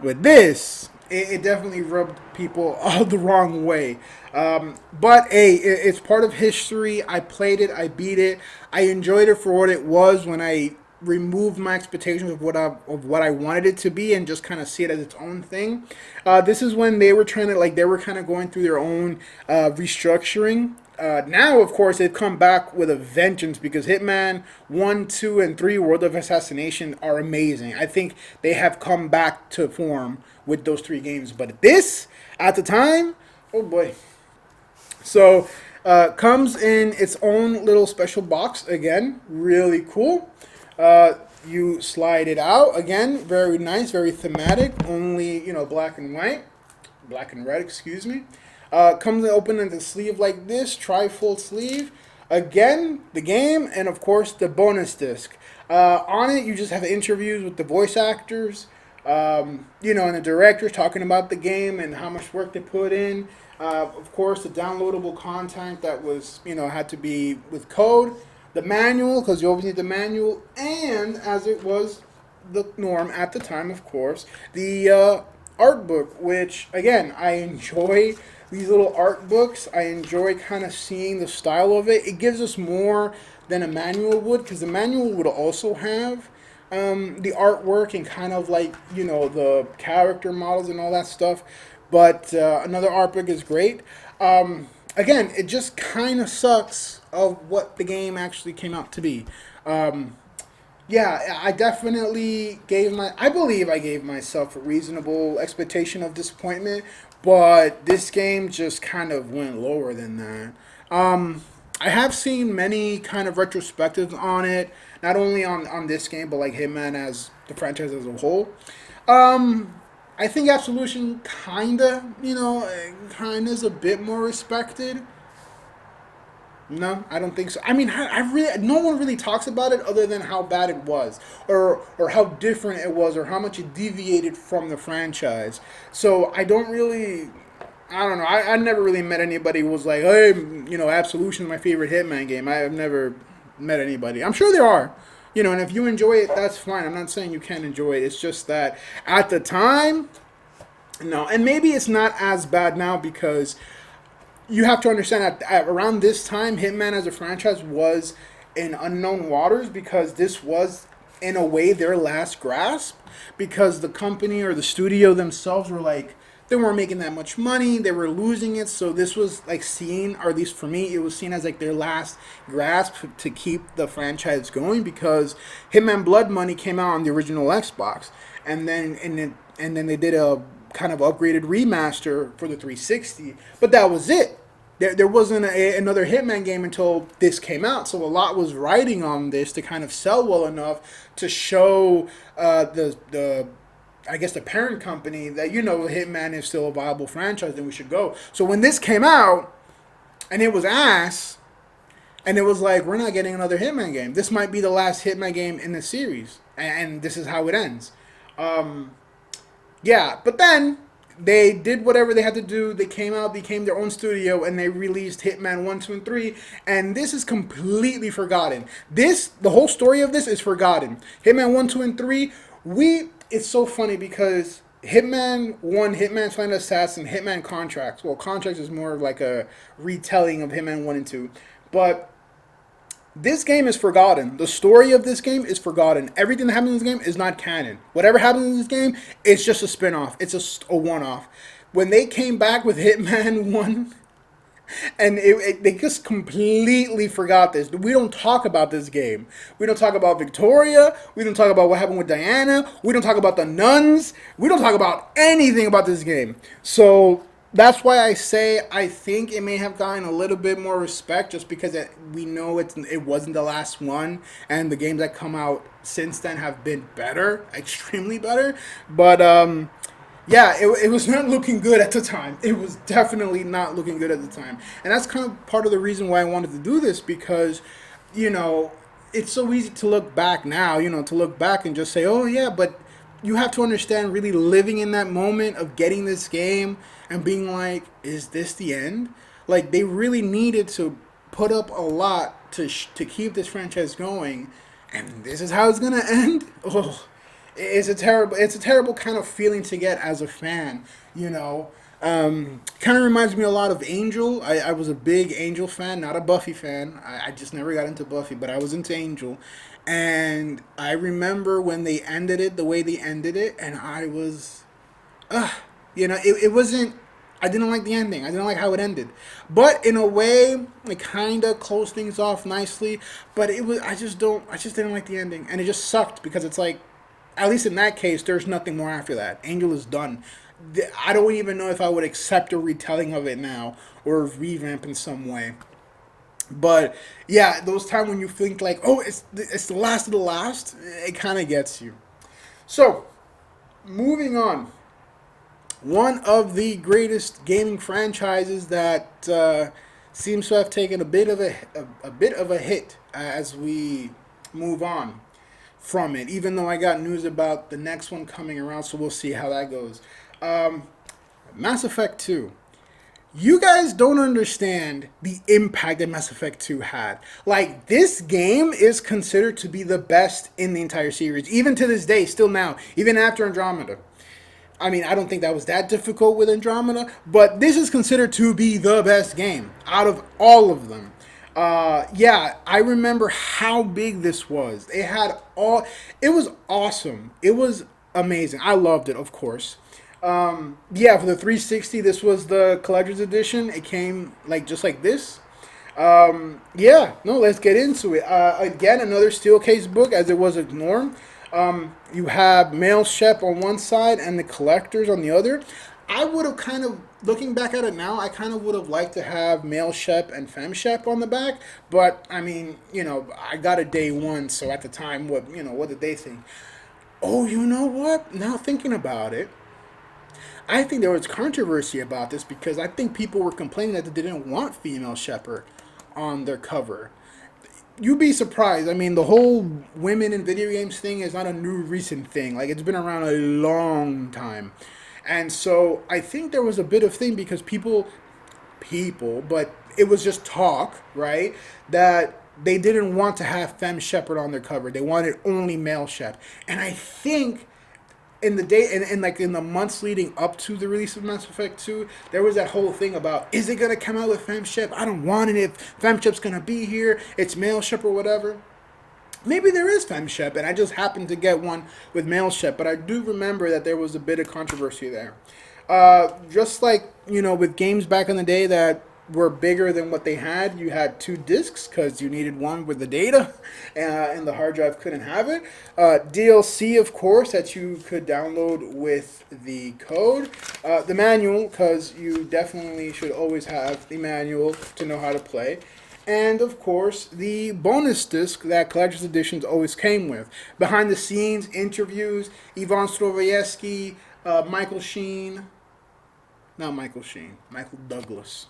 with this, it definitely rubbed people all the wrong way. But hey, it's part of history. I played it, I beat it, I enjoyed it for what it was when I removed my expectations of what I wanted it to be and just kind of see it as its own thing. This is when they were trying to they were kind of going through their own restructuring. Now, of course, they've come back with a vengeance because Hitman 1, 2, and 3 World of Assassination are amazing. I think they have come back to form with those three games. But this, at the time, oh boy. So, comes in its own little special box again. Really cool. You slide it out again. Very nice, very thematic. Only, black and white. Black and red, excuse me. Comes open in the sleeve like this, tri-fold sleeve. Again, the game, and of course the bonus disc. On it, you just have interviews with the voice actors, and the directors talking about the game and how much work they put in. Of course, the downloadable content that was, had to be with code. The manual, because you always need the manual, and as it was the norm at the time, of course, the art book, which, again, I enjoy these little art books. I enjoy kind of seeing the style of it. It gives us more than a manual would, because the manual would also have the artwork and kind of the character models and all that stuff. But another art book is great. Again, it just kind of sucks of what the game actually came out to be. Yeah, I definitely I believe I gave myself a reasonable expectation of disappointment, but this game just kind of went lower than that. I have seen many kind of retrospectives on it, not only on this game, but like Hitman as the franchise as a whole. I think Absolution kinda, kinda is a bit more respected. No, I don't think so. I mean, I really no one really talks about it other than how bad it was, or how different it was, or how much it deviated from the franchise. So I don't really, I don't know. I never really met anybody who was like, hey, Absolution is my favorite Hitman game. I have never met anybody. I'm sure there are, and if you enjoy it, that's fine. I'm not saying you can't enjoy it. It's just that at the time, no, and maybe it's not as bad now because you have to understand at around this time, Hitman as a franchise was in unknown waters because this was, in a way, their last grasp. Because the company or the studio themselves were like, they weren't making that much money, they were losing it. So this was like seen, or at least for me, it was seen as like their last grasp to keep the franchise going because Hitman Blood Money came out on the original Xbox, and then they did a kind of upgraded remaster for the 360, but that was it. There wasn't another Hitman game until this came out, so a lot was riding on this to kind of sell well enough to show the I guess the parent company that Hitman is still a viable franchise, then we should go. So when this came out and it was ass, and it was like, we're not getting another Hitman game. This might be the last Hitman game in the series, and this is how it ends. Um, yeah, but then they did whatever they had to do. They came out, became their own studio, and they released Hitman 1, 2, and 3. And this is completely forgotten. The whole story of this is forgotten. Hitman 1, 2, and 3, it's so funny because Hitman 1, Hitman Final Assassin, Hitman Contracts. Well, Contracts is more of like a retelling of Hitman 1 and 2. But this game is forgotten. The story of this game is forgotten. Everything that happens in this game is not canon. Whatever happens in this game, it's just a spin-off. It's a one-off. When they came back with Hitman 1, and they just completely forgot this. We don't talk about this game. We don't talk about Victoria. We don't talk about what happened with Diana. We don't talk about the nuns. We don't talk about anything about this game. So that's why I say I think it may have gotten a little bit more respect just because we know it wasn't the last one, and the games that come out since then have been better, extremely better. But yeah, it was not looking good at the time. It was definitely not looking good at the time. And that's kind of part of the reason why I wanted to do this because, you know, it's so easy to look back now, to look back and just say, oh, yeah, but you have to understand really living in that moment of getting this game and being like, is this the end? Like, they really needed to put up a lot to keep this franchise going, and this is how it's going to end? Oh, it's a terrible kind of feeling to get as a fan, you know. Kind of reminds me a lot of Angel. I was a big Angel fan, not a Buffy fan. I just never got into Buffy, but I was into Angel. And I remember when they ended it the way they ended it, and I was, it wasn't. I didn't like the ending. I didn't like how it ended. But in a way, it kind of closed things off nicely. But it was. I just don't. I just didn't like the ending, and it just sucked because it's like, at least in that case, there's nothing more after that. Angel is done. I don't even know if I would accept a retelling of it now or a revamp in some way. But yeah, those times when you think like, oh, it's the last of the last, it kind of gets you. So, moving on. One of the greatest gaming franchises that seems to have taken a bit of a hit as we move on from it. Even though I got news about the next one coming around, so we'll see how that goes. Um, Mass Effect 2. You guys don't understand the impact that Mass Effect 2 had. Like, this game is considered to be the best in the entire series, even to this day, still now, even after Andromeda. I mean, I don't think that was that difficult with Andromeda, but this is considered to be the best game out of all of them. Yeah, I remember how big this was. It was awesome. It was amazing. I loved it, of course. Yeah, for the 360, this was the collector's edition. It came like just like this. Yeah, no, let's get into it. Again, another steel case book, as it was a norm. You have Mail Shep on one side and the collectors on the other. I would have kind of, looking back at it now, I kind of would have liked to have male Shep and fem Shep on the back. But I mean, I got a day one, so at the time, what did they think? Oh, you know what? Now thinking about it, I think there was controversy about this because I think people were complaining that they didn't want female Shepherd on their cover. You'd be surprised. I mean, the whole women in video games thing is not a new recent thing. Like, it's been around a long time. And so I think there was a bit of thing because but it was just talk, right? That they didn't want to have femme shepherd on their cover. They wanted only male shep. And I think in the day and like in the months leading up to the release of Mass Effect 2, there was that whole thing about, is it gonna come out with femme shep? I don't want it if femme shep's gonna be here. It's male shep or whatever. Maybe there is femme shep, and I just happened to get one with male shep. But I do remember that there was a bit of controversy there. Just like with games back in the day that were bigger than what they had, you had two discs because you needed one with the data, and the hard drive couldn't have it. DLC, of course, that you could download with the code. The manual, because you definitely should always have the manual to know how to play. And of course, the bonus disc that collector's editions always came with. Behind the scenes, interviews, Ivan Strovoyevsky, Michael Sheen. Not Michael Sheen, Michael Douglas.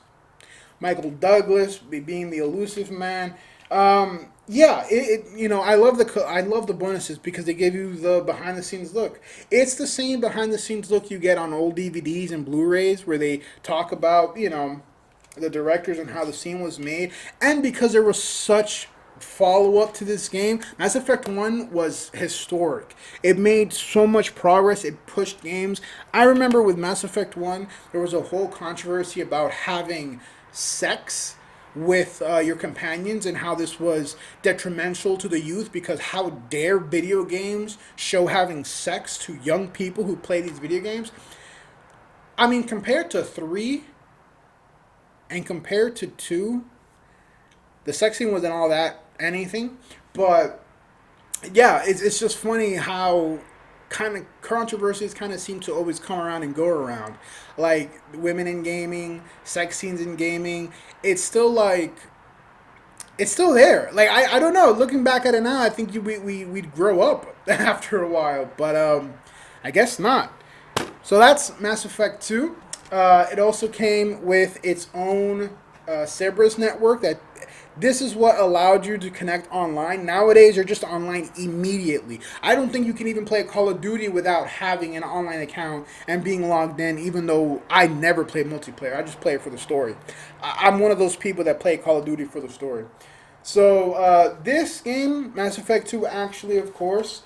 Michael Douglas being the elusive man. Yeah, I love the bonuses because they give you the behind the scenes look. It's the same behind the scenes look you get on old DVDs and Blu-rays where they talk about the directors and how the scene was made, and because there was such follow up to this game, Mass Effect 1 was historic. It made so much progress, it pushed games. I remember with Mass Effect 1, there was a whole controversy about having sex with your companions and how this was detrimental to the youth because how dare video games show having sex to young people who play these video games. I mean, compared to 3 and compared to 2, the sex scene wasn't all that anything. But yeah, it's just funny how kind of controversies kind of seem to always come around and go around. Like women in gaming, sex scenes in gaming. It's still like it's still there. Like I don't know. Looking back at it now, I think we'd grow up after a while, but I guess not. So that's Mass Effect 2. It also came with its own Cerberus network. This is what allowed you to connect online. Nowadays, you're just online immediately. I don't think you can even play Call of Duty without having an online account and being logged in, even though I never play multiplayer. I just play it for the story. I'm one of those people that play Call of Duty for the story. So this game, Mass Effect 2, actually, of course,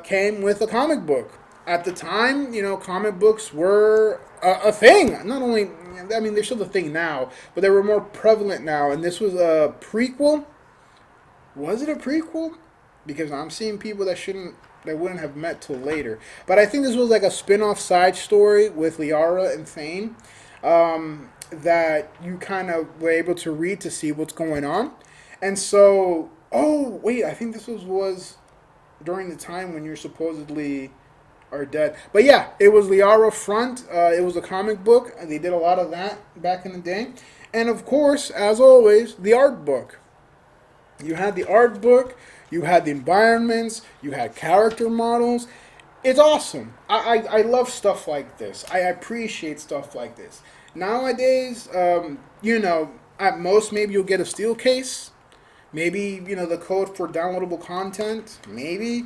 came with a comic book. At the time, comic books were a thing. Not only, I mean, they're still a thing now, but they were more prevalent now. And this was a prequel. Was it a prequel? Because I'm seeing people that wouldn't have met till later. But I think this was like a spin-off side story with Liara and Thane that you kind of were able to read to see what's going on. And so, oh wait, I think this was during the time when you're supposedly are dead. But yeah, it was Liara Front. It was a comic book. They did a lot of that back in the day. And of course, as always, the art book. You had the art book, you had the environments, you had character models. It's awesome. I love stuff like this. I appreciate stuff like this. Nowadays, at most maybe you'll get a steel case. Maybe, the code for downloadable content. Maybe.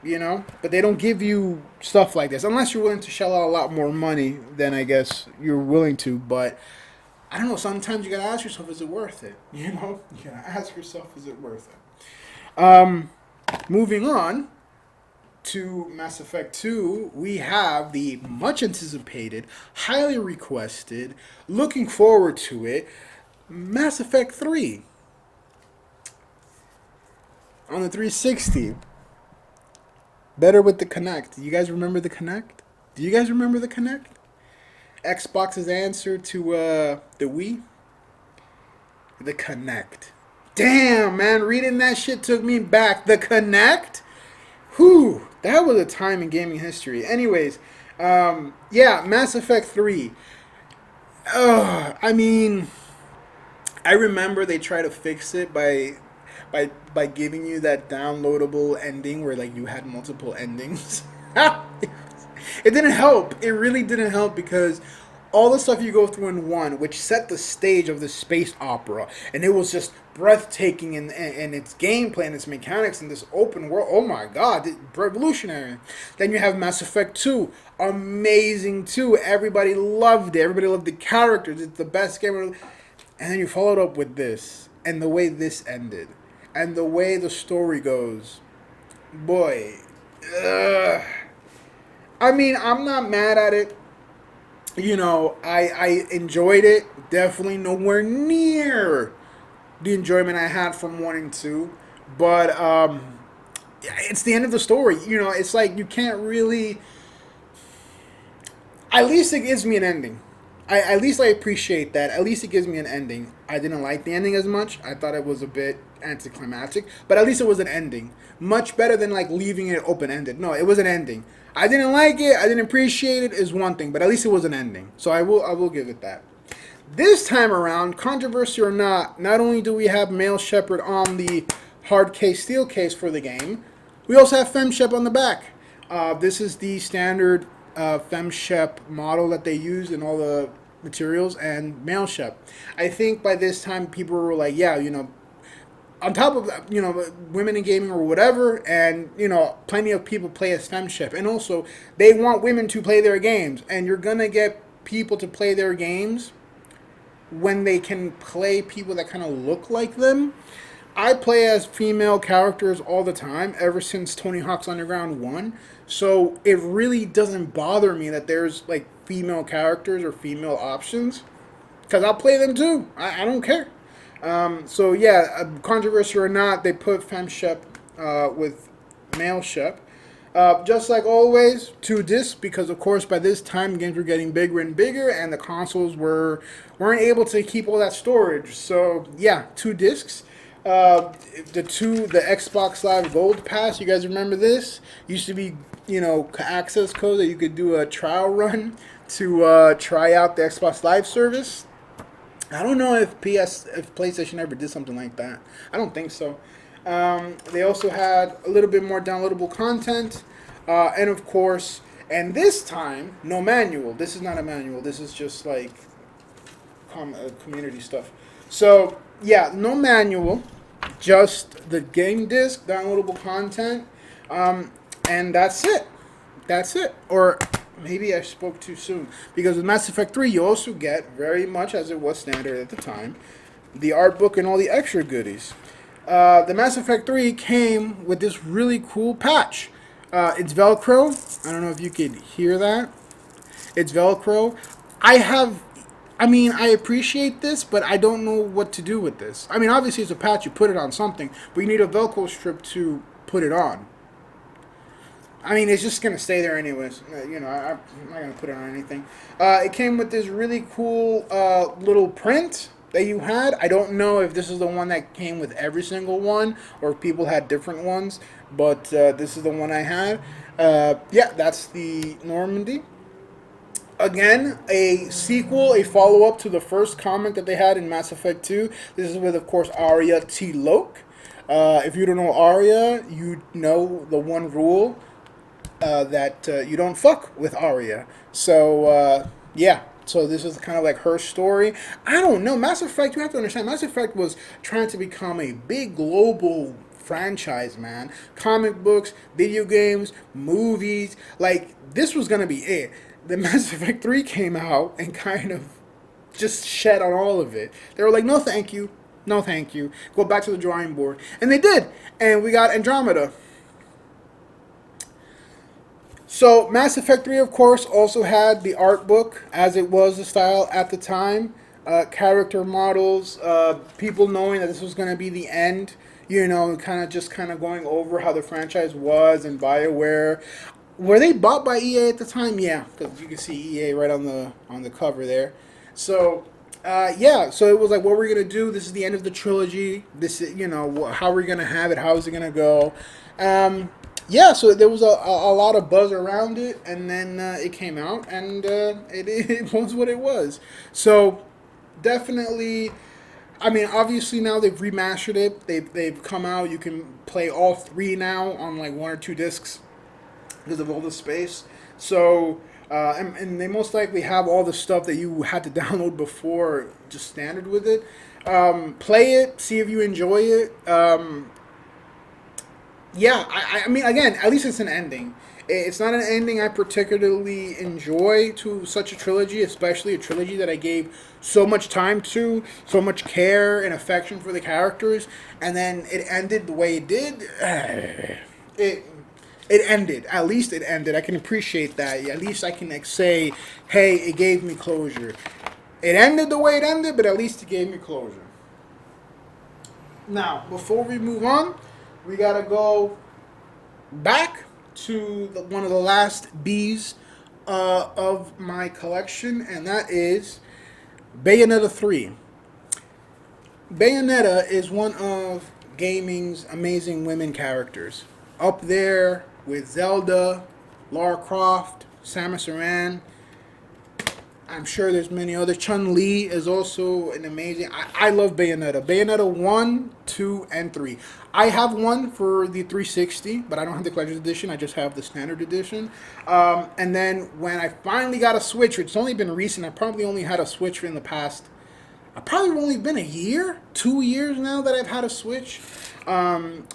But they don't give you stuff like this unless you're willing to shell out a lot more money than I guess you're willing to. But I don't know, sometimes you gotta ask yourself, is it worth it? You gotta ask yourself, is it worth it? Moving on to Mass Effect 2, we have the much anticipated, highly requested, looking forward to it, Mass Effect 3 on the 360. Better with the Kinect. Do you guys remember the Kinect? Do you guys remember the Kinect? Xbox's answer to the Wii? The Kinect. Damn, man. Reading that shit took me back. The Kinect? Whew. That was a time in gaming history. Anyways, Yeah, Mass Effect 3. I mean, I remember they try to fix it by giving you that downloadable ending where like you had multiple endings. It didn't help. It really didn't help because all the stuff you go through in one, which set the stage of the space opera, and it was just breathtaking in its gameplay and its mechanics in this open world. Oh my god, revolutionary. Then you have Mass Effect 2, amazing too. Everybody loved it. Everybody loved the characters. It's the best game. And then you followed up with this, and the way this ended, and the way the story goes. Boy, ugh. I mean, I'm not mad at it. I enjoyed it. Definitely nowhere near the enjoyment I had from 1 and 2. But it's the end of the story. It's like you can't really. At least it gives me an ending. At least I appreciate that. At least it gives me an ending. I didn't like the ending as much. I thought it was a bit anticlimactic, but at least it was an ending. Much better than like leaving it open ended. No, it was an ending. I didn't like it. I didn't appreciate it. Is one thing, but at least it was an ending. So I will give it that. This time around, controversy or not only do we have Male Shepherd on the hard case steel case for the game, we also have FemShep on the back. This is the standard FemShep model that they use in all the materials and MailShep. I think by this time people were like, yeah, on top of that, women in gaming or whatever, and plenty of people play as FemShep, and also they want women to play their games, and you're gonna get people to play their games when they can play people that kind of look like them. I play as female characters all the time ever since Tony Hawk's Underground 1. So it really doesn't bother me that there's like female characters or female options because I'll play them too. I don't care. So yeah, controversy or not, they put FemShep with Male Shep. Just like always, 2 discs because of course by this time games were getting bigger and bigger, and the consoles weren't able to keep all that storage. So yeah, 2 discs. The Xbox Live Gold Pass. You guys remember this? Used to be access code that you could do a trial run to try out the Xbox Live service. I don't know if PlayStation ever did something like that. I don't think so. They also had a little bit more downloadable content, and of course, and this time no manual. This is not a manual. This is just like community stuff. So yeah, no manual, just the game disc, downloadable content, and that's it. That's it. Or maybe I spoke too soon because with Mass Effect 3, you also get very much as it was standard at the time, the art book and all the extra goodies. The Mass Effect 3 came with this really cool patch. It's Velcro. I don't know if you could hear that. It's Velcro. I appreciate this, but I don't know what to do with this. I mean, obviously it's a patch, you put it on something, but you need a Velcro strip to put it on. I mean, it's just going to stay there anyways. I'm not going to put it on anything. It came with this really cool little print that you had. I don't know if this is the one that came with every single one or if people had different ones, but this is the one I had. Yeah, that's the Normandy. Again, a sequel, a follow-up to the first comic that they had in Mass Effect 2. This is with, of course, Arya T. Loke. If you don't know Arya, you know the one rule that you don't fuck with Arya. So, yeah. So this is kind of like her story. I don't know. Mass Effect, you have to understand, Mass Effect was trying to become a big global franchise, man. Comic books, video games, movies. Like, this was going to be it. The Mass Effect 3 came out and kind of just shed on all of it. They were like, no thank you. No thank you. Go back to the drawing board. And they did. And we got Andromeda. So Mass Effect 3, of course, also had the art book, as it was the style at the time. Character models, people knowing that this was going to be the end. Kind of going over how the franchise was and BioWare. Were they bought by EA at the time? Yeah, because you can see EA right on the cover there. So, yeah, so it was like, what we're gonna do? This is the end of the trilogy. This is, how we're gonna have it. How is it gonna go? yeah, so there was a lot of buzz around it, and then it came out, and it was what it was. So definitely, I mean, obviously now they've remastered it. They've come out. You can play all three now on like one or two discs because of all the space. So and they most likely have all the stuff that you had to download before, just standard with it. Play it, see if you enjoy it. Yeah, I mean, again, at least it's an ending. It's not an ending I particularly enjoy to such a trilogy, especially a trilogy that I gave so much time to, so much care and affection for the characters, and then it ended the way it did. It it ended. At least it ended. I can appreciate that. At least I can like, say, hey, it gave me closure. It ended the way it ended, but at least it gave me closure. Now, before we move on, we gotta go back to one of the last B's of my collection, and that is Bayonetta 3. Bayonetta is one of gaming's amazing women characters. Up there with Zelda, Lara Croft, Samus Aran. I'm sure there's many others. Chun Li is also an amazing. I love Bayonetta. Bayonetta 1, 2, and 3. I have one for the 360, but I don't have the collector's edition. I just have the standard edition. And then when I finally got a Switch, it's only been recent. I probably only had a Switch in the past. I've probably only been a year, 2 years now that I've had a Switch. And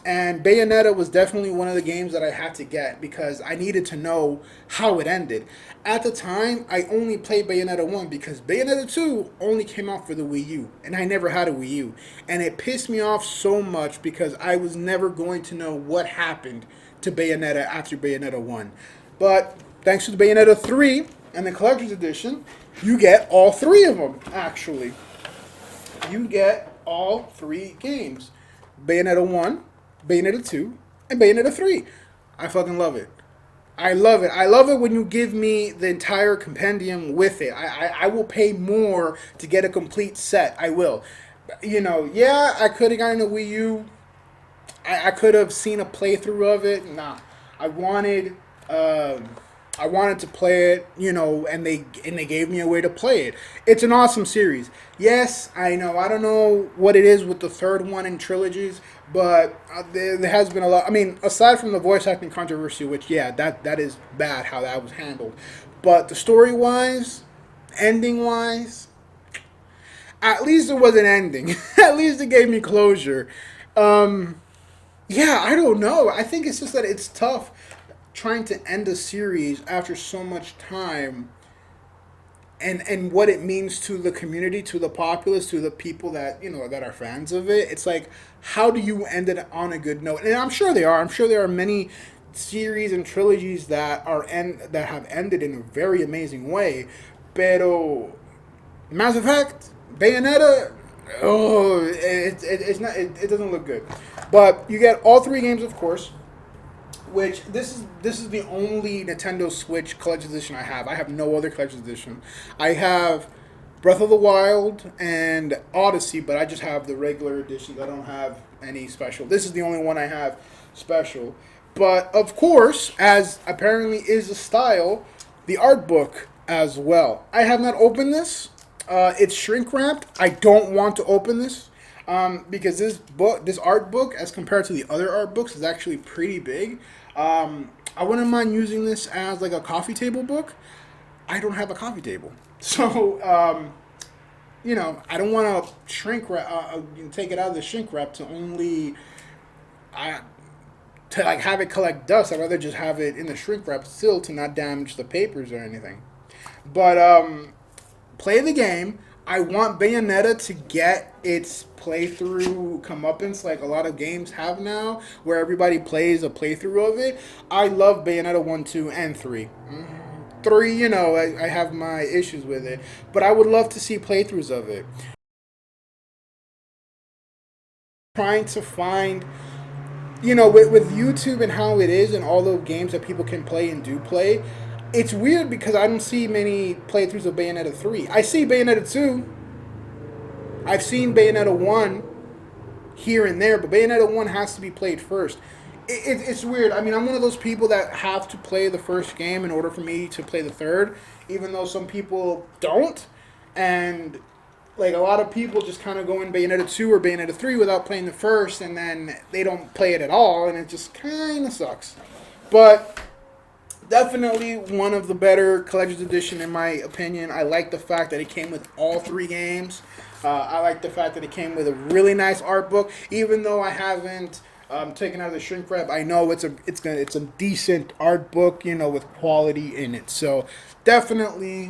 Bayonetta was definitely one of the games that I had to get because I needed to know how it ended. At the time, I only played Bayonetta 1 because Bayonetta 2 only came out for the Wii U, and I never had a Wii U. And it pissed me off so much because I was never going to know what happened to Bayonetta after Bayonetta 1. But thanks to the Bayonetta 3 and the Collector's Edition, you get all three of them, actually. You get all three games. Bayonetta 1, Bayonetta 2, and Bayonetta 3. I fucking love it. I love it. I love it when you give me the entire compendium with it. I will pay more to get a complete set. I will. You know, yeah, I could have gotten a Wii U. I could have seen a playthrough of it. Nah. I wanted I wanted to play it, you know, and they gave me a way to play it. It's an awesome series. Yes, I know. I don't know what it is with the third one in trilogies, but there has been a lot. I mean, aside from the voice acting controversy, which yeah, that is bad how that was handled, but the story wise, ending wise, at least it was an ending. At least it gave me closure. Yeah, I don't know. I think it's just that it's tough trying to end a series after so much time and what it means to the community, to the populace, to the people that you know that are fans of it. It's like, how do you end it on a good note? And I'm sure they are. I'm sure there are many series and trilogies that have ended in a very amazing way. Pero Mass Effect, Bayonetta, oh, it's not. It doesn't look good. But you get all three games, of course. Which this is the only Nintendo Switch collector's edition I have. I have no other collector's edition. I have Breath of the Wild and Odyssey, but I just have the regular editions. I don't have any special. This is the only one I have special. But of course, as apparently is the style, the art book as well. I have not opened this. It's shrink wrapped. I don't want to open this because this art book, as compared to the other art books, is actually pretty big. I wouldn't mind using this as like a coffee table book. I don't have a coffee table, so you know I don't want to shrink wrap, take it out of the shrink wrap to only to like have it collect dust. I'd rather just have it in the shrink wrap still to not damage the papers or anything. But play the game. I want Bayonetta to get its playthrough comeuppance like a lot of games have now, where everybody plays a playthrough of it. I love Bayonetta 1, 2, and 3. 3, you know, I have my issues with it, but I would love to see playthroughs of it. Trying to find, you know, with YouTube and how it is and all the games that people can play and do play, it's weird because I don't see many playthroughs of Bayonetta 3. I see Bayonetta 2. I've seen Bayonetta 1 here and there, but Bayonetta 1 has to be played first. It's weird. I mean, I'm one of those people that have to play the first game in order for me to play the third, even though some people don't. And like a lot of people just kind of go in Bayonetta 2 or Bayonetta 3 without playing the first, and then they don't play it at all, and it just kind of sucks. But definitely one of the better collector's edition in my opinion. I like the fact that it came with all three games. I like the fact that it came with a really nice art book, even though I haven't taken out of the shrink wrap. I know it's a decent art book, you know, with quality in it. So definitely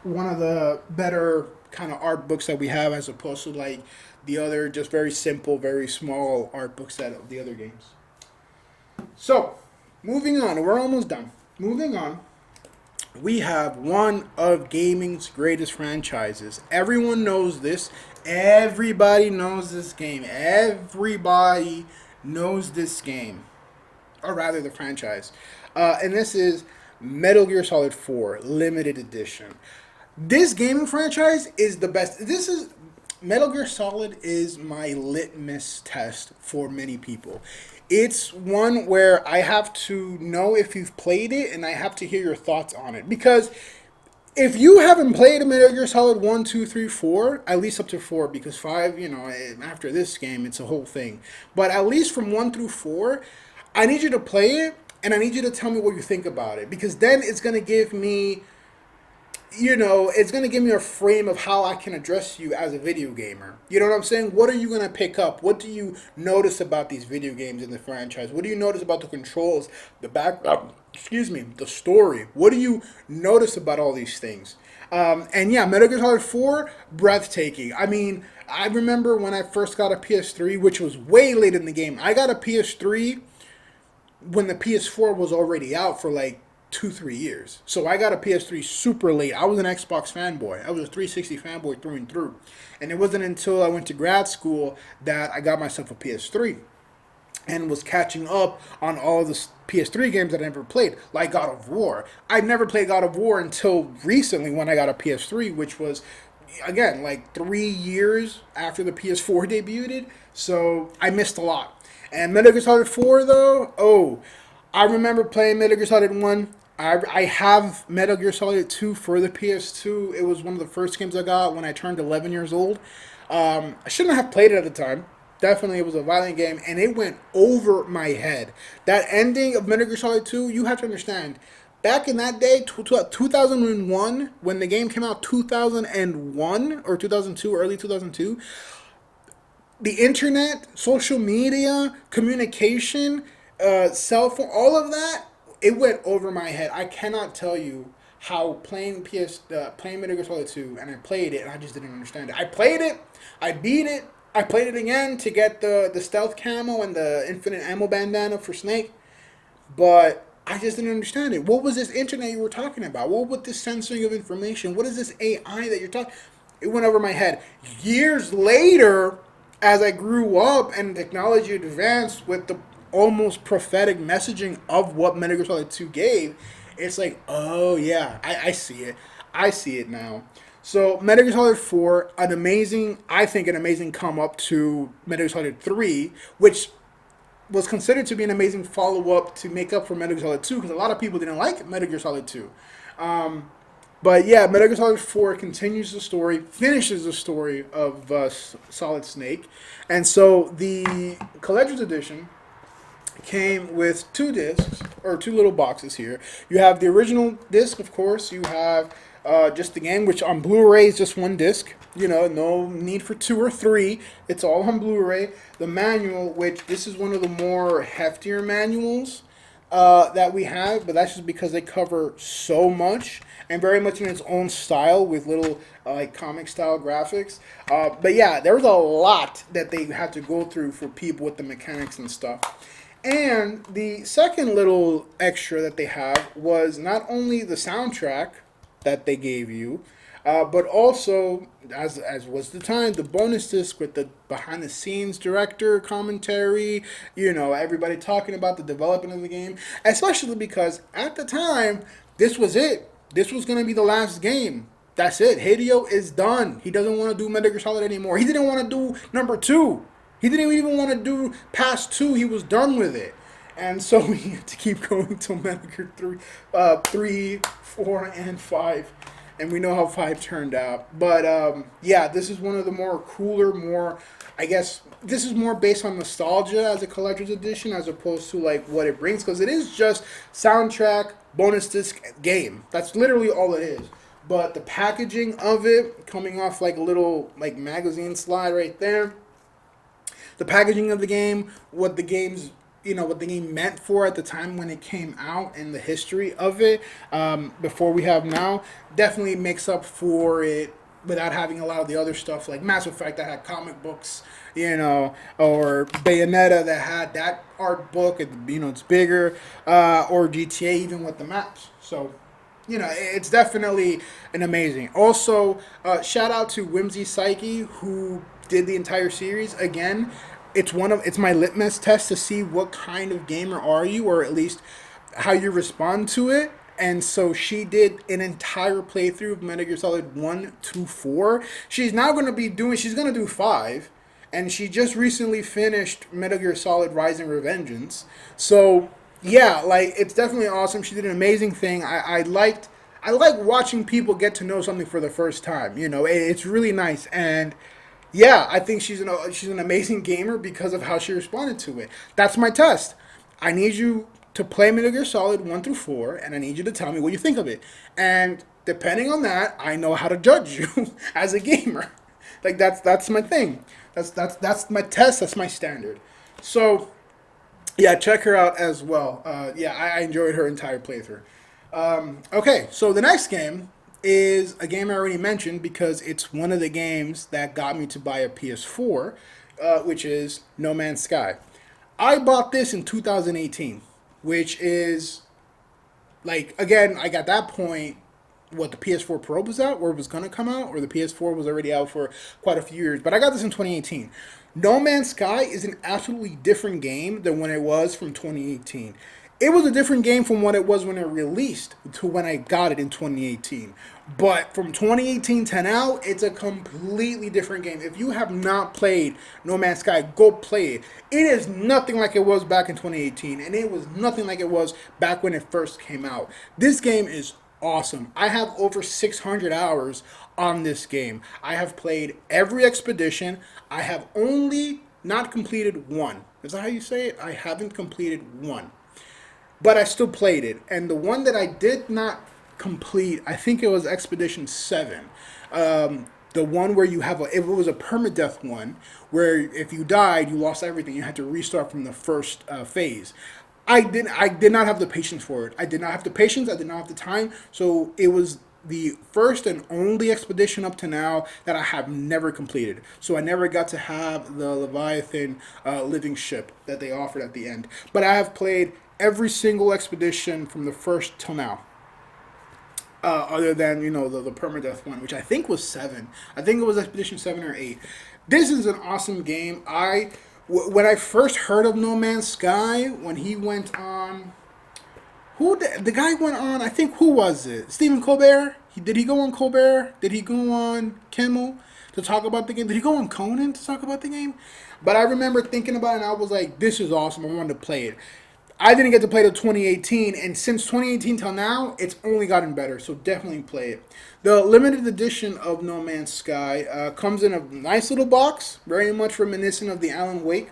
one of the better kind of art books that we have, as opposed to like the other just very simple, very small art books that of the other games. So moving on, we're almost done. Moving on, we have one of gaming's greatest franchises. Everyone knows this. Everybody knows this game. Everybody knows this game, or rather, the franchise. And this is Metal Gear Solid 4 Limited Edition. This gaming franchise is the best. This is Metal Gear Solid is my litmus test for many people. It's one where I have to know if you've played it and I have to hear your thoughts on it. Because if you haven't played Metal Gear Solid 1, 2, 3, 4, at least up to 4, because 5, you know, after this game, it's a whole thing. But at least from 1 through 4, I need you to play it and I need you to tell me what you think about it. Because then it's going to give me, you know, it's going to give me a frame of how I can address you as a video gamer. You know what I'm saying? What are you going to pick up? What do you notice about these video games in the franchise? What do you notice about the controls, the background, excuse me, the story? What do you notice about all these things? And yeah, Metal Gear Solid 4, breathtaking. I mean, I remember when I first got a PS3, which was way late in the game. I got a PS3 when the PS4 was already out for like 2, 3 years. So I got a PS3 super late. I was an Xbox fanboy. I was a 360 fanboy through and through. And it wasn't until I went to grad school that I got myself a PS3 and was catching up on all of the PS3 games that I never played, like God of War. I never played God of War until recently when I got a PS3, which was, again, like 3 years after the PS4 debuted. So I missed a lot. And Metal Gear Solid 4, though, oh, I remember playing Metal Gear Solid 1. I have Metal Gear Solid 2 for the PS2. It was one of the first games I got when I turned 11 years old. I shouldn't have played it at the time. Definitely, it was a violent game, and it went over my head. That ending of Metal Gear Solid 2, you have to understand. Back in that day, 2001, when the game came out, 2001 or 2002, early 2002, the internet, social media, communication, cell phone, all of that, it went over my head. I cannot tell you how playing Metal Gear Solid 2, and I played it, and I just didn't understand it. I played it, I beat it, I played it again to get the stealth camo and the infinite ammo bandana for Snake, but I just didn't understand it. What was this internet you were talking about? What was this censoring of information? What is this AI that you're talking? It went over my head. Years later, as I grew up and technology advanced with the almost prophetic messaging of what Metal Gear Solid 2 gave, it's like, oh yeah, I see it. I see it now. So Metal Gear Solid 4, I think an amazing come up to Metal Gear Solid 3, which was considered to be an amazing follow up to make up for Metal Gear Solid 2, because a lot of people didn't like Metal Gear Solid 2. But yeah, Metal Gear Solid 4 continues the story, finishes the story of Solid Snake. And so the Collector's Edition came with two discs, or two little boxes here. You have the original disc, of course. You have just the game, which on Blu-ray is just one disc. You know, no need for two or three. It's all on Blu-ray. The manual, which this is one of the more heftier manuals that we have, but that's just because they cover so much and very much in its own style with little like comic style graphics. But yeah, there was a lot that they had to go through for people with the mechanics and stuff. And the second little extra that they have was not only the soundtrack that they gave you, but also, as was the time, the bonus disc with the behind the scenes director commentary, you know, everybody talking about the development of the game, especially because at the time, this was it. This was going to be the last game. That's it. Hideo is done. He doesn't want to do Metal Gear Solid anymore. He didn't want to do number 2. He didn't even want to do past 2. He was done with it. And so we had to keep going till Metal Gear 3, 4, and 5. And we know how 5 turned out. But yeah, this is one of the more cooler, more, I guess, this is more based on nostalgia as a collector's edition as opposed to like what it brings. Because it is just soundtrack, bonus disc, game. That's literally all it is. But the packaging of it, coming off like a little like magazine slide right there, the packaging of the game, what the game's what the game meant for at the time when it came out, and the history of it before we have now, definitely makes up for it without having a lot of the other stuff like Mass Effect that had comic books, or Bayonetta that had that art book, and it's bigger, or GTA even with the maps. So it's definitely an amazing. Also, shout out to Whimsy Psyche who did the entire series. Again, it's my litmus test to see what kind of gamer are you, or at least how you respond to it. And so she did an entire playthrough of Metal Gear Solid 1 to 4. She's now going to be doing. She's going to do 5, and she just recently finished Metal Gear Solid Rising Revengeance. So yeah, like it's definitely awesome. She did an amazing thing. I like watching people get to know something for the first time. It's really nice. And yeah, I think she's an amazing gamer because of how she responded to it. That's my test. I need you to play Metal Gear Solid 1 through 4, and I need you to tell me what you think of it. And depending on that, I know how to judge you as a gamer. Like that's my thing. That's my test. That's my standard. So yeah, check her out as well. Yeah, I enjoyed her entire playthrough. Okay, so the next game is a game I already mentioned because it's one of the games that got me to buy a PS4, which is No Man's Sky. I bought this in 2018, which is like, again, like at that point, what, the PS4 Pro was out, or it was going to come out, or the PS4 was already out for quite a few years. But I got this in 2018. No Man's Sky is an absolutely different game than when it was from 2018. It was a different game from what it was when it released to when I got it in 2018. But from 2018 to now, it's a completely different game. If you have not played No Man's Sky, go play it. It is nothing like it was back in 2018, and it was nothing like it was back when it first came out. This game is awesome. I have over 600 hours on this game. I have played every expedition. I have only not completed one. Is that how you say it? I haven't completed one. But I still played it. And the one that I did not complete, I think it was Expedition 7. The one where it was a permadeath one, where if you died, you lost everything. You had to restart from the first phase. I did not have the patience for it. I did not have the patience. I did not have the time. So it was the first and only expedition up to now that I have never completed. So I never got to have the Leviathan living ship that they offered at the end. But I have played every single expedition from the first till now. Other than the permadeath one, which I think was 7. I think it was Expedition 7 or 8. This is an awesome game. When I first heard of No Man's Sky, when he went on, the guy went on? I think, who was it? Stephen Colbert. Did he go on Colbert? Did he go on Kimmel to talk about the game? Did he go on Conan to talk about the game? But I remember thinking about it, and I was like, "This is awesome. I wanted to play it." I didn't get to play it till 2018, and since 2018 till now, it's only gotten better. So definitely play it. The limited edition of No Man's Sky comes in a nice little box, very much reminiscent of the Alan Wake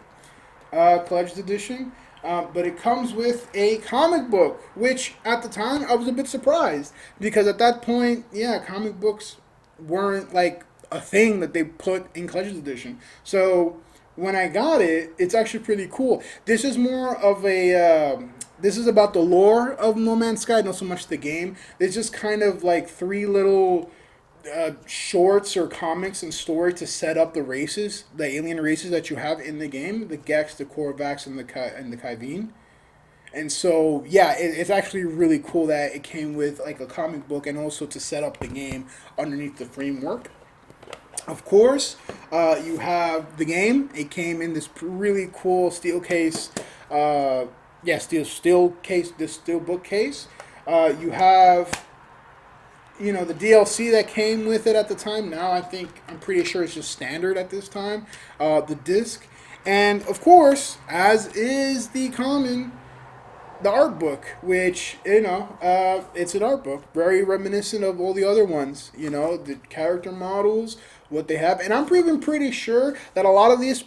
collector's edition. But it comes with a comic book, which at the time I was a bit surprised because at that point, yeah, comic books weren't like a thing that they put in collector's edition. So when I got it, it's actually pretty cool. This is more of a. This is about the lore of No Man's Sky, not so much the game. It's just kind of like 3 little shorts or comics and story to set up the races, the alien races that you have in the game: the Gex, the Korvax, and the Kyveen. And so, yeah, it's actually really cool that it came with like a comic book and also to set up the game underneath the framework. Of course, you have the game. It came in this really cool steel case. Steel case. This steel bookcase. You have, the DLC that came with it at the time. Now I'm pretty sure it's just standard at this time. The disc, and of course, as is the common, the art book, which it's an art book, very reminiscent of all the other ones. The character models, what they have, and I'm even pretty sure that a lot of this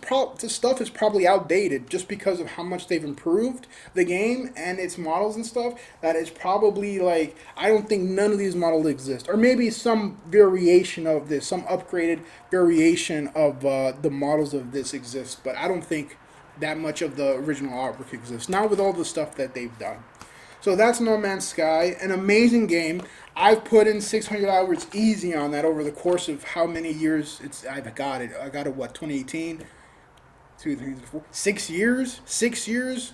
stuff is probably outdated, just because of how much they've improved the game and its models and stuff. That is probably like, I don't think none of these models exist, or maybe some variation of this, some upgraded variation of the models of this exists, but I don't think that much of the original artwork exists. Not with all the stuff that they've done. So that's No Man's Sky, an amazing game. I've put in 600 hours easy on that over the course of how many years I've got it. I got it, what, 2018? 2, 3, 4, 6 years? 6 years?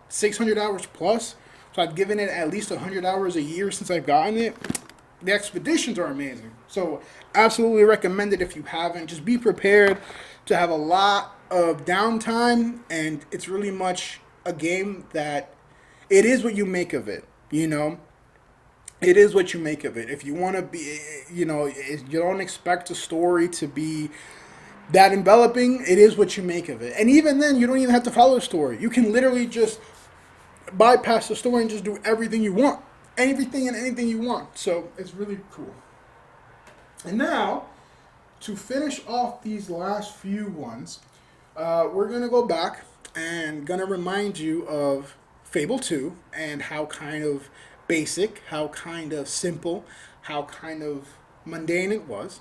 600 hours plus? So I've given it at least 100 hours a year since I've gotten it. The expeditions are amazing. So absolutely recommend it if you haven't. Just be prepared to have a lot of downtime, and it's really much a game that it is what you make of it. It is what you make of it. If you want to be, if you don't expect a story to be that enveloping, it is what you make of it. And even then, you don't even have to follow a story. You can literally just bypass the story and just do everything you want. Everything and anything you want. So it's really cool. And now, to finish off these last few ones, we're going to go back and going to remind you of Fable 2 and how kind of basic, how kind of simple, how kind of mundane it was.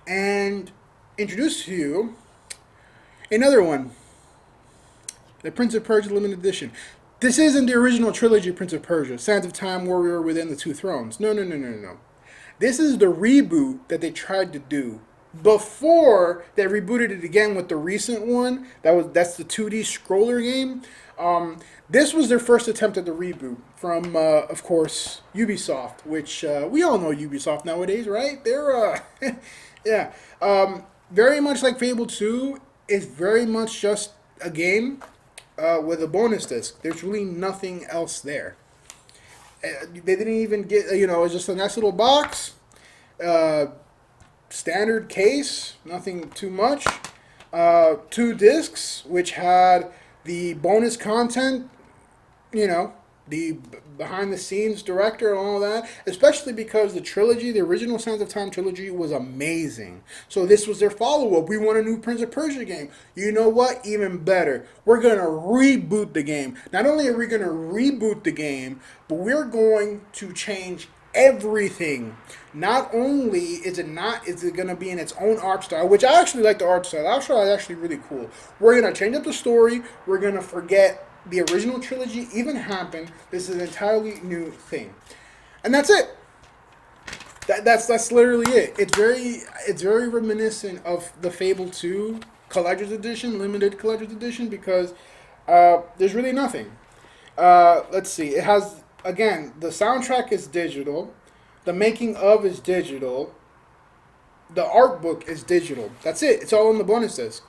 And introduce to you another one, the Prince of Persia Limited Edition. This isn't the original trilogy Prince of Persia, Sands of Time, Warrior Within the Two Thrones. No, no, no, no, no. This is the reboot that they tried to do before they rebooted it again with the recent one. That's the 2D scroller game. This was their first attempt at the reboot from, of course, Ubisoft, which we all know Ubisoft nowadays, right? They're, yeah. Very much like Fable 2, it's very much just a game with a bonus disc. There's really nothing else there. They didn't even get, it's just a nice little box, standard case, nothing too much. 2 discs, which had the bonus content, the behind the scenes director and all that, especially because the trilogy, the original Sands of Time trilogy, was amazing. So this was their follow-up. We want a new Prince of Persia game. You know what? Even better. We're going to reboot the game. Not only are we going to reboot the game, but we're going to change everything. Not only is it going to be in its own art style, which I actually like the art style. The art style is actually really cool. We're going to change up the story. We're going to forget the original trilogy even happened. This is an entirely new thing, and that's it. That's literally it. It's very reminiscent of the Fable 2 Collector's Edition, limited Collector's Edition, because there's really nothing. Let's see. It has, again, the soundtrack is digital, the making of is digital, the art book is digital. That's it. It's all in the bonus disc.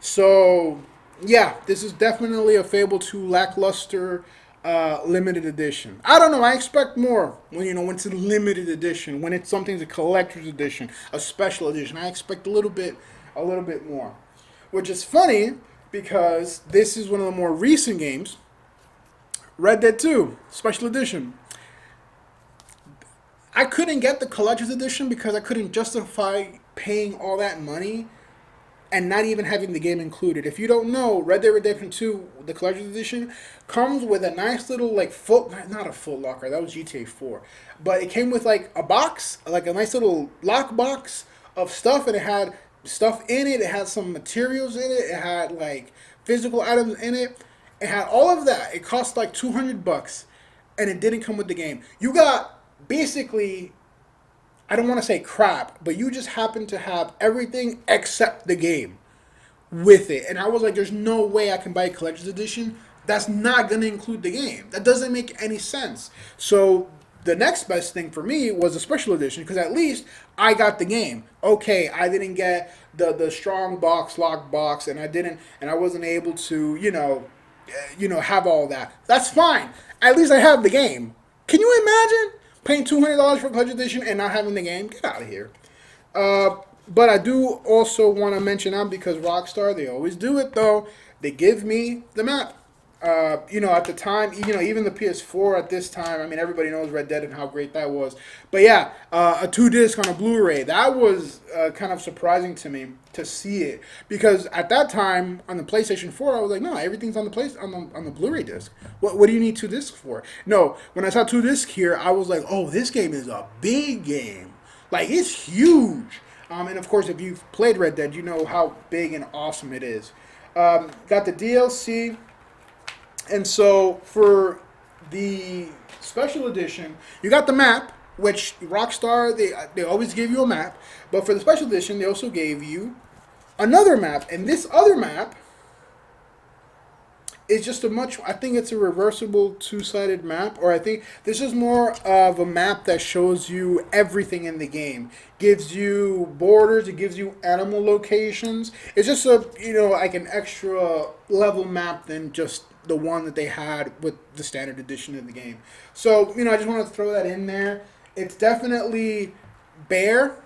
So yeah, this is definitely a Fable 2 lackluster limited edition. I don't know. I expect more when it's a limited edition. When it's something's a collector's edition, a special edition, I expect a little bit more. Which is funny because this is one of the more recent games. Red Dead 2 Special Edition. I couldn't get the collector's edition because I couldn't justify paying all that money and not even having the game included. If you don't know, Red Dead Redemption 2, the Collector's Edition, comes with a nice little, not a Foot Locker, that was GTA 4, but it came with, a box, a nice little lock box of stuff, and it had stuff in it, it had some materials in it, it had, physical items in it, it had all of that. It cost, $200, and it didn't come with the game. You got, basically, I don't want to say crap, but you just happen to have everything except the game with it. And I was like, there's no way I can buy a collector's edition. That's not going to include the game. That doesn't make any sense. So the next best thing for me was a special edition, because at least I got the game. Okay, I didn't get the strong box, lock box, and I wasn't able to, have all that. That's fine. At least I have the game. Can you imagine paying $200 for a collector's edition and not having the game? Get out of here. But I do also want to mention because Rockstar, they always do it though. They give me the map. At the time, even the PS4 at this time, I mean, everybody knows Red Dead and how great that was. But yeah, a 2 disc on a Blu-ray, that was kind of surprising to me to see it, because at that time on the PlayStation 4, I was like, no, everything's on the on the Blu-ray disc. What do you need 2 discs for? No, when I saw 2 discs here, I was like, oh, this game is a big game. Like, it's huge. And of course, if you've played Red Dead, you know how big and awesome it is. Got the DLC. And so for the special edition, you got the map, which Rockstar, they always give you a map. But for the special edition, they also gave you another map. And this other map is just I think it's a reversible 2-sided map, or I think this is more of a map that shows you everything in the game. Gives you borders, it gives you animal locations. It's just like an extra level map than just the one that they had with the standard edition of the game. So, I just want to throw that in there. It's definitely bare,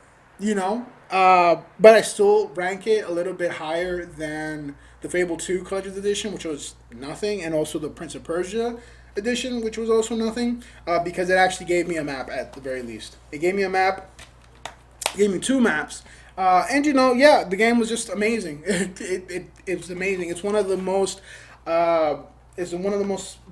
but I still rank it a little bit higher than the Fable 2 Collector's Edition, which was nothing, and also the Prince of Persia Edition, which was also nothing, because it actually gave me a map at the very least. It gave me a map, gave me 2 maps, and the game was just amazing. It was amazing. It's one of the most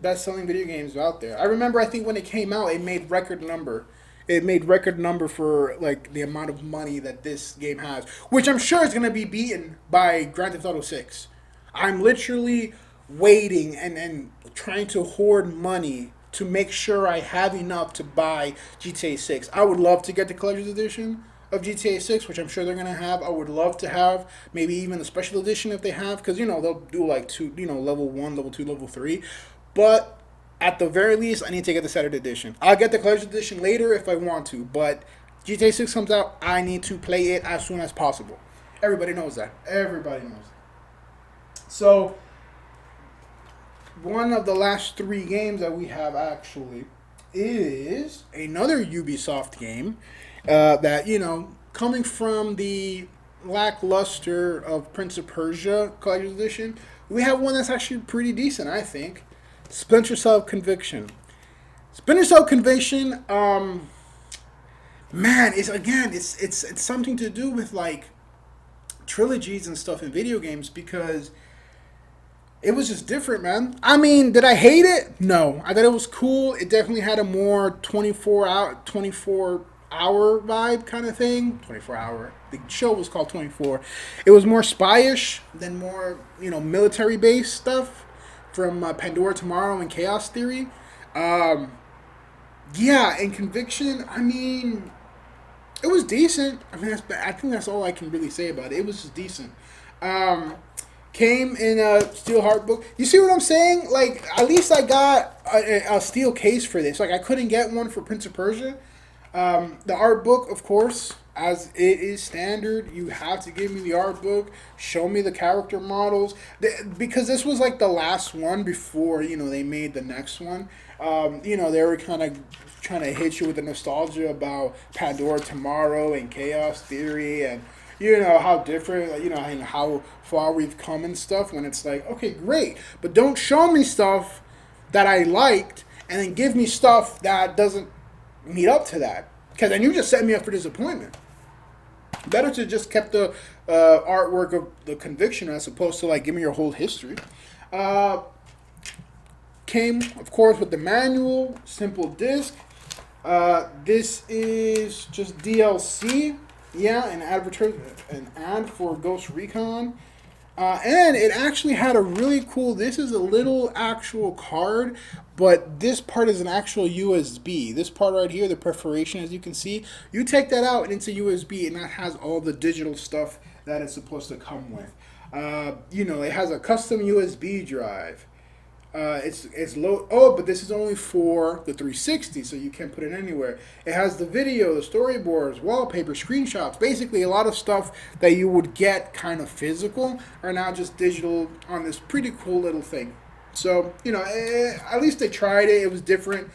best-selling video games out there. I remember, I think when it came out, it made record number. It made record number for like the amount of money that this game has, which I'm sure is going to be beaten by Grand Theft Auto 6. I'm literally waiting and trying to hoard money to make sure I have enough to buy GTA 6. I would love to get the collector's edition of GTA 6, which I'm sure they're going to have. I would love to have maybe even the special edition if they have, because, they'll do like level 1, level 2, level 3. But at the very least, I need to get the Saturday edition. I'll get the collector's edition later if I want to, but GTA 6 comes out, I need to play it as soon as possible. Everybody knows that. Everybody knows that. So, one of the last 3 games that we have actually is another Ubisoft game that, coming from the lackluster of Prince of Persia Collector's Edition, we have one that's actually pretty decent, I think. Splinter Cell Conviction. Splinter Cell Conviction, man, it's something to do with like trilogies and stuff in video games, because it was just different, man. I mean, did I hate it? No. I thought it was cool. It definitely had a more 24-hour vibe kind of thing. 24-hour. The show was called 24. It was more spyish than more, military-based stuff from Pandora Tomorrow and Chaos Theory. And Conviction, I mean, it was decent. I mean, I think that's all I can really say about it. It was just decent. Came in a steel hard book. You see what I'm saying? Like, at least I got a steel case for this. Like, I couldn't get one for Prince of Persia. The art book, of course, as it is standard, you have to give me the art book, show me the character models, because this was like the last one before, they made the next one. They were kind of trying to hit you with the nostalgia about Pandora Tomorrow and Chaos Theory, and how different, and how far we've come and stuff, when it's like, okay, great, but don't show me stuff that I liked and then give me stuff that doesn't meet up to that, because then you just set me up for disappointment. Better to just kept the artwork of the Conviction as opposed to like give me your whole history. Came, of course, with the manual, simple disc. This is just DLC. Yeah, an ad for Ghost Recon. And it actually had a really cool, this is a little actual card, but this part is an actual USB. This part right here, the perforation, as you can see, you take that out and it's a USB, and that has all the digital stuff that it's supposed to come with. It has a custom USB drive. It's low. Oh, but this is only for the 360, so you can't put it anywhere. It has the video, the storyboards, wallpaper, screenshots, basically a lot of stuff that you would get kind of physical are now just digital on this pretty cool little thing. So, at least they tried it. It was different.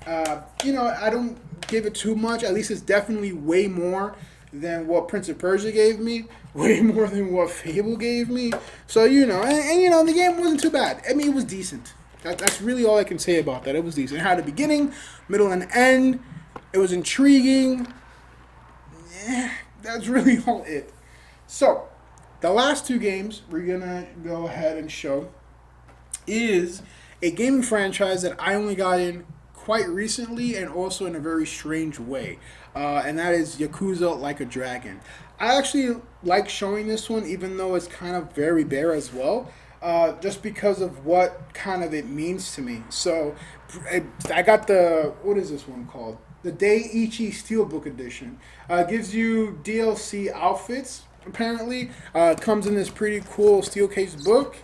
I don't give it too much. At least it's definitely way more than what Prince of Persia gave me, way more than what Fable gave me. So the game wasn't too bad. I mean, it was decent. That's really all I can say about that. It was decent. It had a beginning, middle, and end. It was intriguing. That's really all it. So, the last two games we're gonna go ahead and show is a gaming franchise that I only got in quite recently and also in a very strange way. And that is Yakuza Like a Dragon. I actually like showing this one, even though it's kind of very bare as well, just because of what kind of it means to me. So I got what is this one called? The Daiichi Steelbook Edition. Gives you DLC outfits, apparently. Comes in this pretty cool steel case book.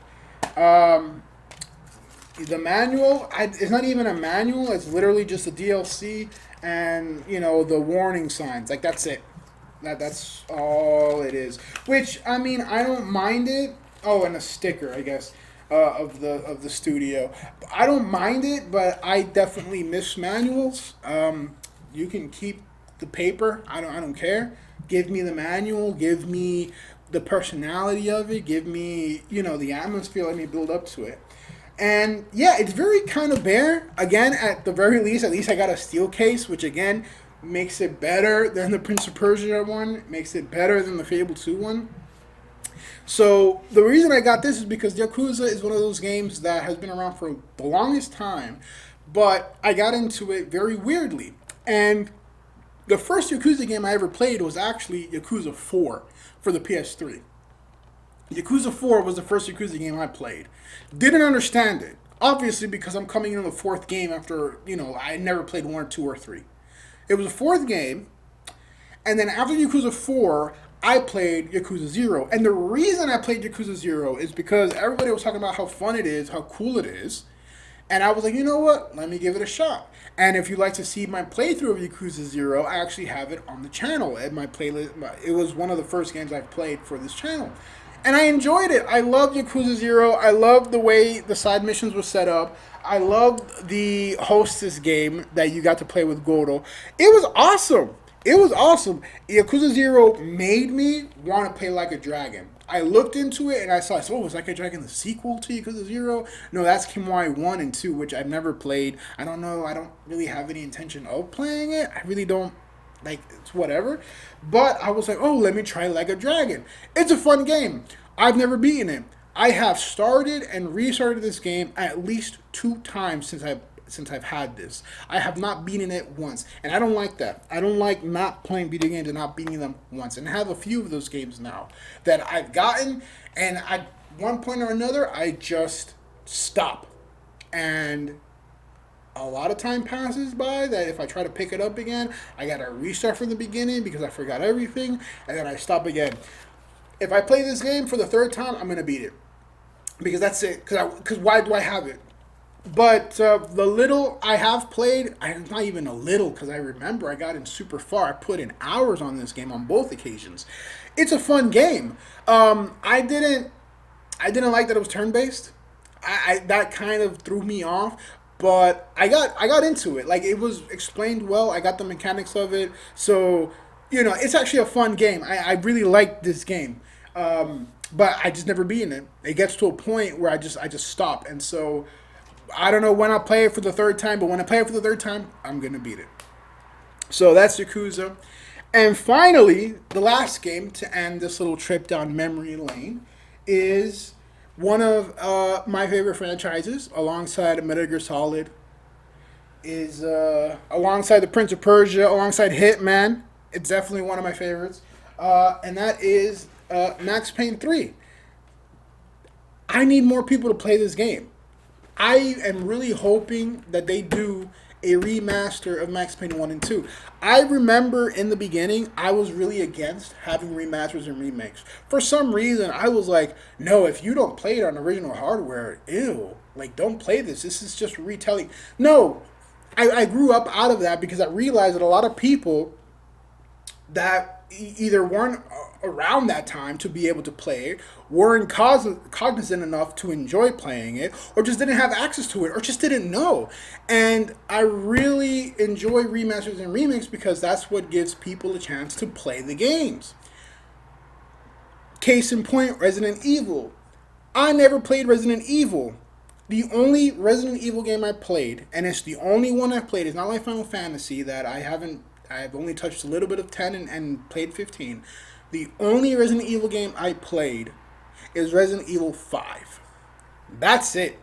The manual, it's not even a manual. It's literally just a DLC and the warning signs. Like that's it. That's all it is. Which I mean, I don't mind it. Oh, and a sticker, I guess, of the studio. I don't mind it, but I definitely miss manuals. You can keep the paper. I don't care. Give me the manual. Give me the personality of it. Give me the atmosphere. Let me build up to it. And yeah, it's very kind of bare. Again, at the very least, at least I got a steel case, which again makes it better than the Prince of Persia one, makes it better than the Fable 2 one. So the reason I got this is because Yakuza is one of those games that has been around for the longest time, but I got into it very weirdly. And the first Yakuza game I ever played was actually Yakuza 4 for the PS3. Yakuza 4 was the first Yakuza game I played. Didn't understand it. Obviously, because I'm coming into the fourth game after, I never played 1 or 2 or 3. It was the fourth game, and then after Yakuza 4, I played Yakuza 0. And the reason I played Yakuza 0 is because everybody was talking about how fun it is, how cool it is. And I was like, you know what? Let me give it a shot. And if you'd like to see my playthrough of Yakuza 0, I actually have it on the channel. And my playlist, it was one of the first games I've played for this channel. And I enjoyed it. I loved Yakuza 0. I loved the way the side missions were set up. I loved the hostess game that you got to play with Goro. It was awesome. It was awesome. Yakuza 0 made me want to play Like a Dragon. I looked into it and I saw, was Like a Dragon the sequel to Yakuza 0? No, that's Kimwari 1 and 2, which I've never played. I don't know. I don't really have any intention of playing it. I really don't. It's whatever. But I was like, let me try Like a Dragon. It's a fun game. I've never beaten it. I have started and restarted this game at least 2 times since I've had this. I have not beaten it once. And I don't like that. I don't like not playing video games and not beating them once. And I have a few of those games now that I've gotten, and at one point or another, I just stop. And a lot of time passes by that if I try to pick it up again, I gotta restart from the beginning because I forgot everything, and then I stop again. If I play this game for the 3rd time, I'm gonna beat it because that's it. Because why do I have it? But the little I have played, not even a little, because I remember I got in super far. I put in hours on this game on both occasions. It's a fun game. I didn't like that it was turn based. That kind of threw me off. But I got into it. Like, it was explained well. I got the mechanics of it. So, it's actually a fun game. I really like this game. But I just never beaten it. It gets to a point where I just stop. And so I don't know when I'll play it for the 3rd time, but when I play it for the 3rd time, I'm going to beat it. So that's Yakuza. And finally, the last game to end this little trip down memory lane is one of my favorite franchises, alongside Metal Gear Solid, is alongside the Prince of Persia, alongside Hitman. It's definitely one of my favorites. And that is Max Payne 3. I need more people to play this game. I am really hoping that they do a remaster of Max Payne 1 and 2. I remember in the beginning, I was really against having remasters and remakes. For some reason, I was like, no, if you don't play it on original hardware, ew. Like, don't play this. This is just retelling. No, I grew up out of that because I realized that a lot of people that either weren't around that time to be able to play it, weren't cognizant enough to enjoy playing it, or just didn't have access to it, or just didn't know. And I really enjoy remasters and remakes because that's what gives people a chance to play the games. Case in point, Resident Evil. I never played Resident Evil. The only Resident Evil game I played, and it's the only one I've played, it's not like Final Fantasy that I've only touched a little bit of 10 and played 15. The only Resident Evil game I played is Resident Evil 5. That's it.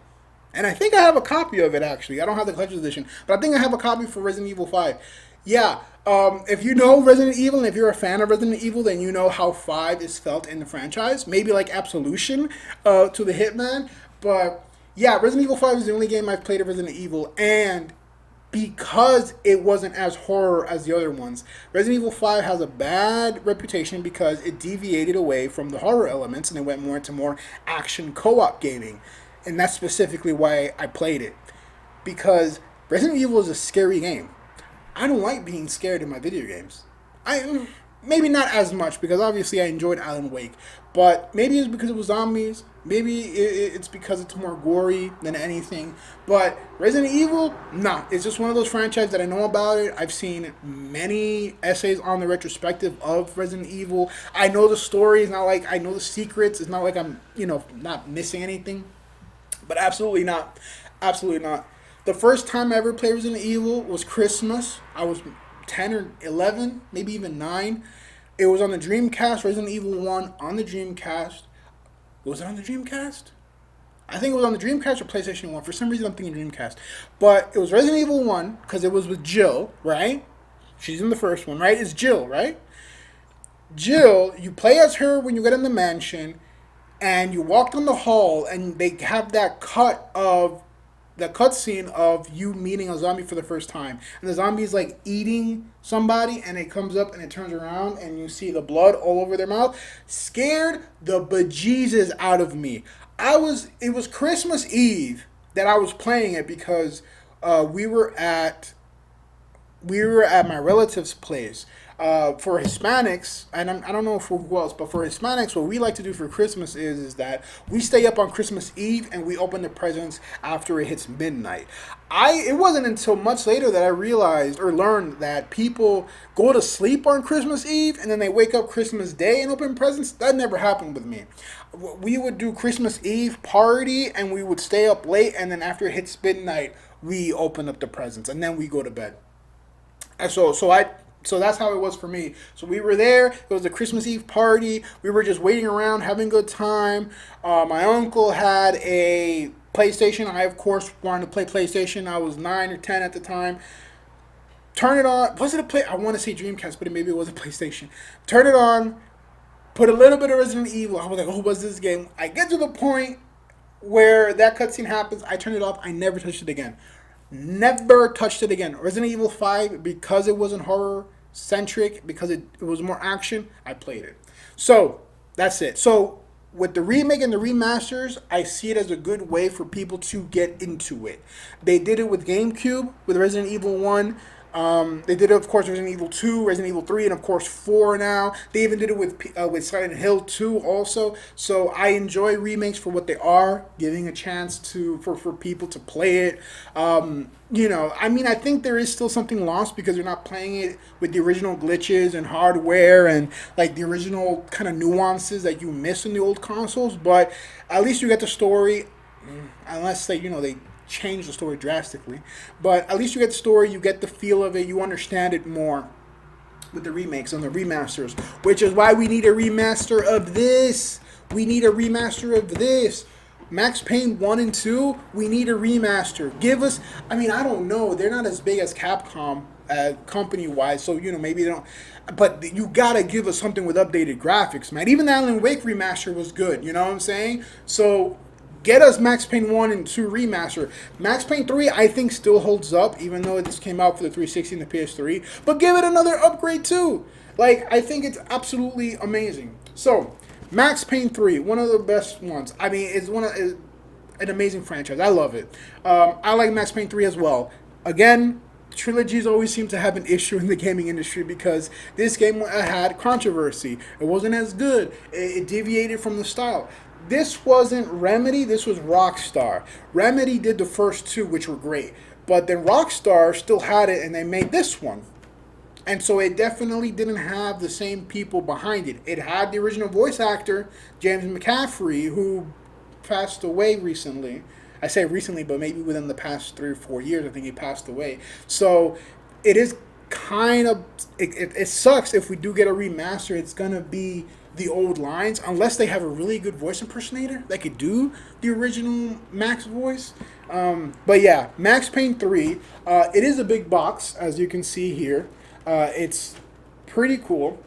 And I think I have a copy of it actually. I don't have the collector's edition, but I think I have a copy for Resident Evil 5. Yeah, if you know Resident Evil and if you're a fan of Resident Evil, then you know how 5 is felt in the franchise. Maybe like Absolution to the Hitman. But yeah, Resident Evil 5 is the only game I've played of Resident Evil. And because it wasn't as horror as the other ones, Resident Evil 5 has a bad reputation because it deviated away from the horror elements and it went more into more action co-op gaming. And that's specifically why I played it. Because Resident Evil is a scary game. I don't like being scared in my video games. I maybe not as much because obviously I enjoyed Alan Wake, but maybe it's because it was zombies. Maybe it's because it's more gory than anything. But Resident Evil, nah, it's just one of those franchises that I know about it. I've seen many essays on the retrospective of Resident Evil. I know the story. It's not like I know the secrets. It's not like I'm not missing anything. But absolutely not. Absolutely not. The first time I ever played Resident Evil was Christmas. I was 10 or 11, maybe even 9. It was on the Dreamcast, Resident Evil 1 on the Dreamcast. Was it on the Dreamcast? I think it was on the Dreamcast or PlayStation 1. For some reason, I'm thinking Dreamcast. But it was Resident Evil 1 because it was with Jill, right? She's in the first one, right? It's Jill, right? Jill, you play as her when you get in the mansion, and you walk down the hall, and they have that cutscene of you meeting a zombie for the first time, and the zombie is like eating somebody, and it comes up and it turns around, and you see the blood all over their mouth. Scared the bejesus out of me. It was Christmas Eve that I was playing it because we were at my relative's place. For Hispanics, and I don't know for who else, but for Hispanics, what we like to do for Christmas is that we stay up on Christmas Eve and we open the presents after it hits midnight. It wasn't until much later that I realized or learned that people go to sleep on Christmas Eve and then they wake up Christmas Day and open presents. That never happened with me. We would do Christmas Eve party and we would stay up late, and then after it hits midnight, we open up the presents and then we go to bed. And so that's how it was for me. So we were there. It was a Christmas Eve party. We were just waiting around, having a good time. My uncle had a PlayStation. I, of course, wanted to play PlayStation. I was 9 or 10 at the time. Turn it on. Was it I want to say Dreamcast, but maybe it was a PlayStation. Turn it on. Put a little bit of Resident Evil. I was like, oh, what's this game? I get to the point where that cutscene happens. I turn it off. I never touched it again. Never touched it again. Resident Evil 5, because it wasn't horror centric, because it was more action, I played it. So that's it. So with the remake and the remasters, I see it as a good way for people to get into it. They did it with GameCube, with Resident Evil 1. They did it, of course, Resident Evil 2, Resident Evil 3, and of course 4 now. They even did it with Silent Hill 2 also. So I enjoy remakes for what they are, giving a chance for people to play it. I think there is still something lost because you're not playing it with the original glitches and hardware and like the original kind of nuances that you miss in the old consoles. But at least you get the story, unless they change the story drastically, but at least you get the story, you get the feel of it, you understand it more with the remakes and the remasters, which is why we need a remaster of this. We need a remaster of this. Max Payne 1 and 2, we need a remaster. Give us, I don't know, they're not as big as Capcom company-wise, so, maybe they don't, but you gotta give us something with updated graphics, man. Even the Alan Wake remaster was good, you know what I'm saying? So get us Max Payne 1 and 2 remaster. Max Payne 3, I think, still holds up, even though this came out for the 360 and the PS3. But give it another upgrade, too. I think it's absolutely amazing. So, Max Payne 3, one of the best ones. It's an amazing franchise. I love it. I like Max Payne 3 as well. Again, trilogies always seem to have an issue in the gaming industry because this game had controversy. It wasn't as good. It deviated from the style. This wasn't Remedy. This was Rockstar. Remedy did the first two, which were great, but then Rockstar still had it, and they made this one. And so it definitely didn't have the same people behind it. It had the original voice actor, James McCaffrey, who passed away recently. I say recently, but maybe within the past 3 or 4 years, I think he passed away. So it is kind of, it sucks if we do get a remaster. It's going to be the old lines, unless they have a really good voice impersonator that could do the original Max voice. But yeah, Max Payne 3, it is a big box, as you can see here. It's pretty cool.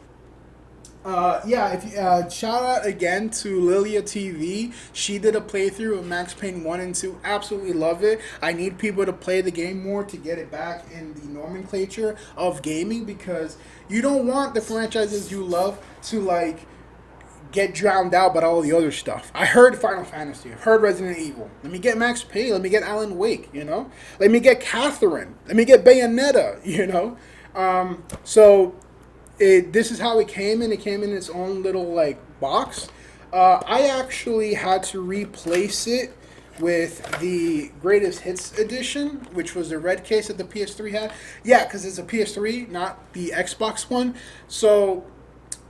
Yeah, shout out again to Lilia TV. She did a playthrough of Max Payne 1 and 2. Absolutely love it. I need people to play the game more to get it back in the nomenclature of gaming, because you don't want the franchises you love to, like, get drowned out by all the other stuff. I heard Final Fantasy. I've heard Resident Evil. Let me get Max Payne. Let me get Alan Wake, you know? Let me get Catherine. Let me get Bayonetta, you know? So this is how it came in. It came in its own little like box. I actually had to replace it with the Greatest Hits edition, which was the red case that the PS3 had. Yeah, because it's a PS3, not the Xbox one. So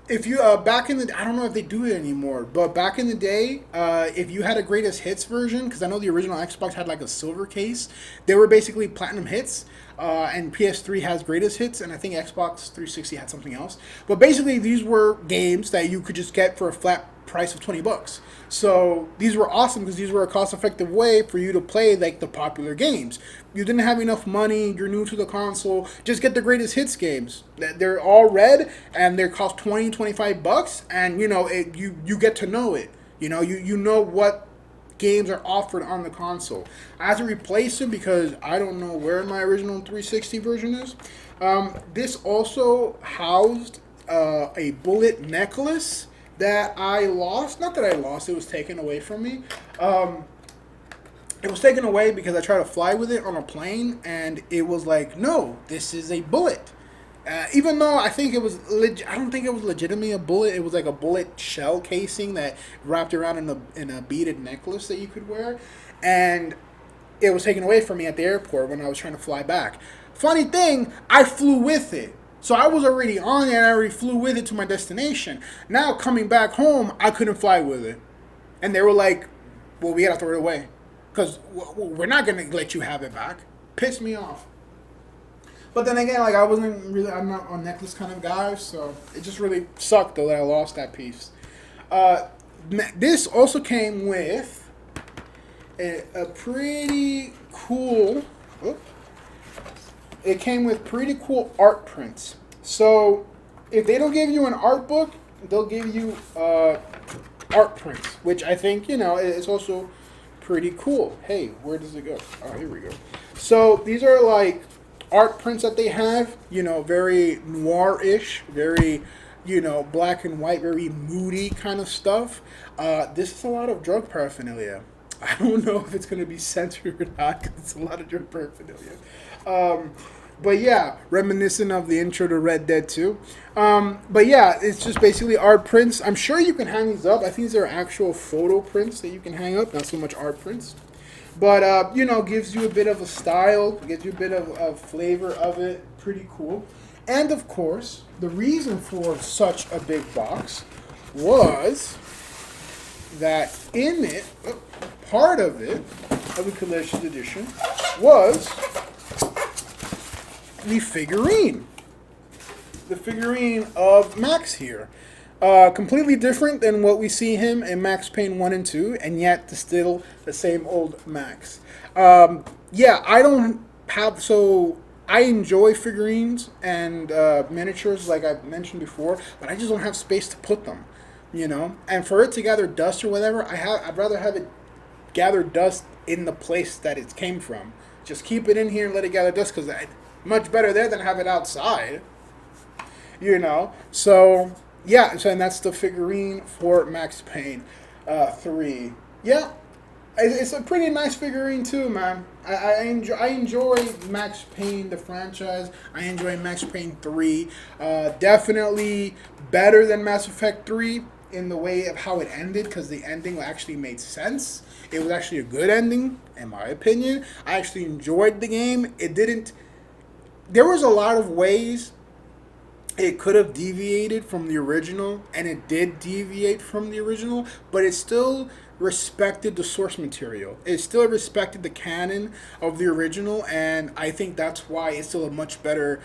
if you back in the, I don't know if they do it anymore, but back in the day, if you had a Greatest Hits version, because I know the original Xbox had like a silver case, they were basically platinum hits. And PS3 has Greatest Hits, and I think Xbox 360 had something else. But basically, these were games that you could just get for a flat price of $20. So these were awesome because these were a cost-effective way for you to play like the popular games. You didn't have enough money, you're new to the console, just get the Greatest Hits games. They're all red, and they cost $20-$25, and you know you get to know it. You know what games are offered on the console. I had to replace them because I don't know where my original 360 version is. This also housed a bullet necklace that I lost. Not that I lost, it was taken away from me. It was taken away because I tried to fly with it on a plane, and it was like, no, this is a bullet. Even though I think it was, I don't think it was legitimately a bullet. It was like a bullet shell casing that wrapped around in a beaded necklace that you could wear, and it was taken away from me at the airport when I was trying to fly back. Funny thing, I flew with it, so I was already on it. And I already flew with it to my destination. Now coming back home, I couldn't fly with it, and they were like, "Well, we gotta throw it away, because we're not gonna let you have it back." Pissed me off. But then again, like I'm not a necklace kind of guy, so it just really sucked though that I lost that piece. This also came with a pretty cool. It came with pretty cool art prints. So if they don't give you an art book, they'll give you art prints, which I think is also pretty cool. Hey, where does it go? Oh, here we go. So these are like art prints that they have, very noir-ish, very, black and white, very moody kind of stuff. This is a lot of drug paraphernalia. I don't know if it's going to be censored or not, because it's a lot of drug paraphernalia. But yeah, reminiscent of the intro to Red Dead 2. But yeah, it's just basically art prints. I'm sure you can hang these up. I think these are actual photo prints that you can hang up, not so much art prints. But, gives you a bit of a style, gives you a bit of flavor of it. Pretty cool. And, of course, the reason for such a big box was that in it, part of it, of the collector's edition, was the figurine. The figurine of Max here. Completely different than what we see him in Max Payne 1 and 2, and yet still the same old Max. Yeah, I enjoy figurines and miniatures like I've mentioned before, but I just don't have space to put them, And for it to gather dust or whatever, I'd rather have it gather dust in the place that it came from. Just keep it in here and let it gather dust, because it's much better there than have it outside, So... yeah, and that's the figurine for Max Payne 3. Yeah, It's a pretty nice figurine too, man. I enjoy Max Payne the franchise. I enjoy Max Payne 3. Definitely better than Mass Effect 3 in the way of how it ended, because the ending actually made sense. It was actually a good ending, in my opinion. I actually enjoyed the game. It didn't. There was a lot of ways it could have deviated from the original, and it did deviate from the original, but it still respected the source material. It still respected the canon of the original, and I think that's why it's still a much better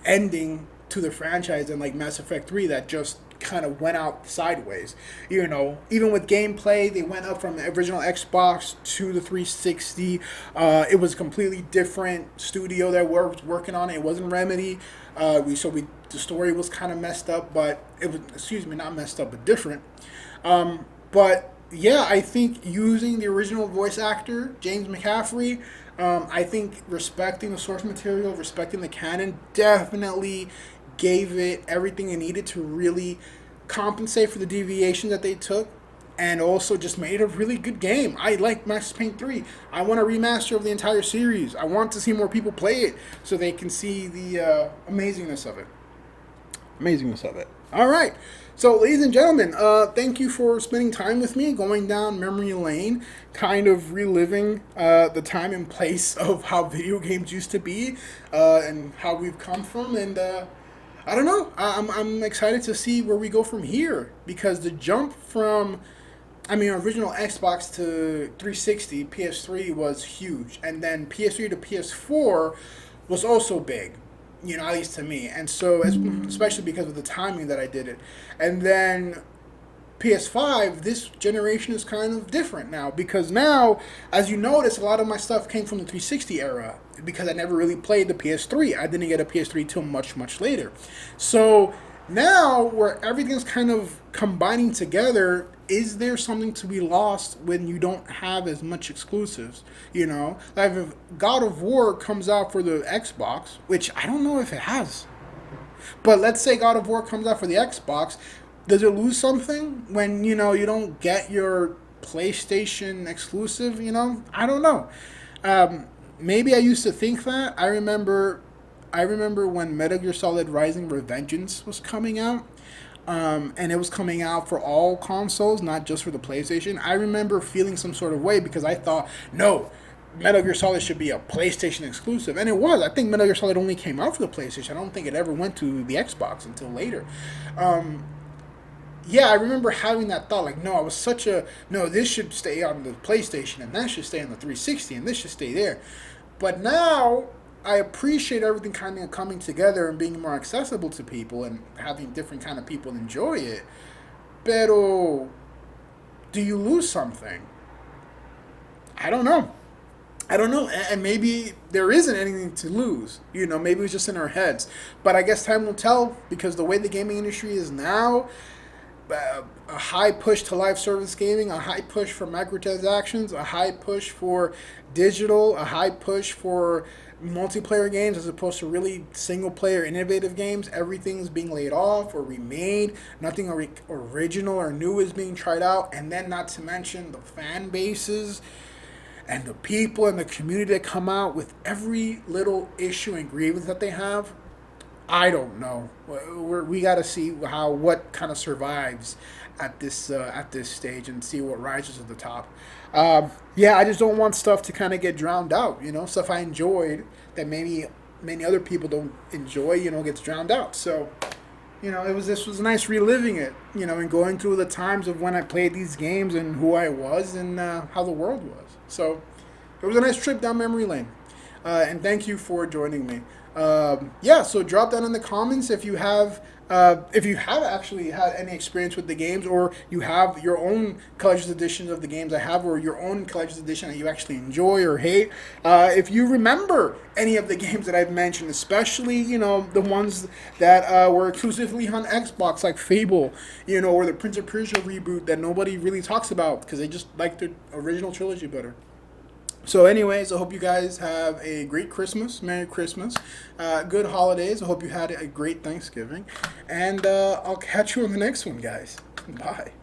ending to the franchise than like Mass Effect 3 that just kind of went out sideways. You know, even with gameplay, they went up from the original Xbox to the 360. It was a completely different studio that was working on it. It wasn't Remedy. The story was kind of messed up, but it was, excuse me, not messed up, but different. But yeah, I think using the original voice actor, James McCaffrey, I think respecting the source material, respecting the canon, definitely gave it everything it needed to really compensate for the deviation that they took, and also just made a really good game. I like Max Payne 3. I want a remaster of the entire series. I want to see more people play it so they can see the amazingness of it. Amazingness of it. All right. So, ladies and gentlemen, thank you for spending time with me, going down memory lane, kind of reliving the time and place of how video games used to be, and how we've come from. And I don't know. I'm excited to see where we go from here, because the jump from, I mean, original Xbox to 360, PS3 was huge, and then PS3 to PS4 was also big, you know, at least to me. And so, especially because of the timing that I did it. And then PS5, this generation is kind of different now, because now, as you notice, a lot of my stuff came from the 360 era, because I never really played the PS3. I didn't get a PS3 till much, much later. So now, where everything's kind of combining together, is there something to be lost when you don't have as much exclusives? You know, like if God of War comes out for the Xbox, which I don't know if it has, but let's say God of War comes out for the Xbox, does it lose something when, you know, you don't get your PlayStation exclusive? You know, I don't know. Maybe I used to think that. I remember when Metal Gear Solid Rising Revengeance was coming out, and it was coming out for all consoles, not just for the PlayStation. I remember feeling some sort of way, because I thought, no, Metal Gear Solid should be a PlayStation exclusive, and it was. I think Metal Gear Solid only came out for the PlayStation. I don't think it ever went to the Xbox until later. Yeah, I remember having that thought, like, no, I was such a, no, this should stay on the PlayStation, and that should stay on the 360, and this should stay there. But now, I appreciate everything kind of coming together and being more accessible to people, and having different kind of people enjoy it. Pero, do you lose something? I don't know. I don't know, and maybe there isn't anything to lose. You know, maybe it's just in our heads. But I guess time will tell, because the way the gaming industry is now, a high push to live service gaming, a high push for microtransactions, a high push for digital, a high push for multiplayer games as opposed to really single player innovative games. Everything's being laid off or remade. Nothing original or new is being tried out. And then, not to mention, the fan bases and the people and the community that come out with every little issue and grievance that they have. I don't know. We got to see what kind of survives at this stage, and see what rises to the top. Yeah, I just don't want stuff to kind of get drowned out. You know, stuff I enjoyed that maybe many other people don't enjoy. You know, gets drowned out. So, you know, this was nice reliving it. You know, and going through the times of when I played these games and who I was, and how the world was. So it was a nice trip down memory lane. And thank you for joining me. Yeah, so drop that in the comments if you have actually had any experience with the games, or you have your own collector's editions of the games I have, or your own collector's edition that you actually enjoy or hate. If you remember any of the games that I've mentioned, especially, you know, the ones that were exclusively on Xbox, like Fable, you know, or the Prince of Persia reboot that nobody really talks about because they just like the original trilogy better. So anyways, I hope you guys have a great Christmas. Merry Christmas. Good holidays. I hope you had a great Thanksgiving. And I'll catch you on the next one, guys. Bye.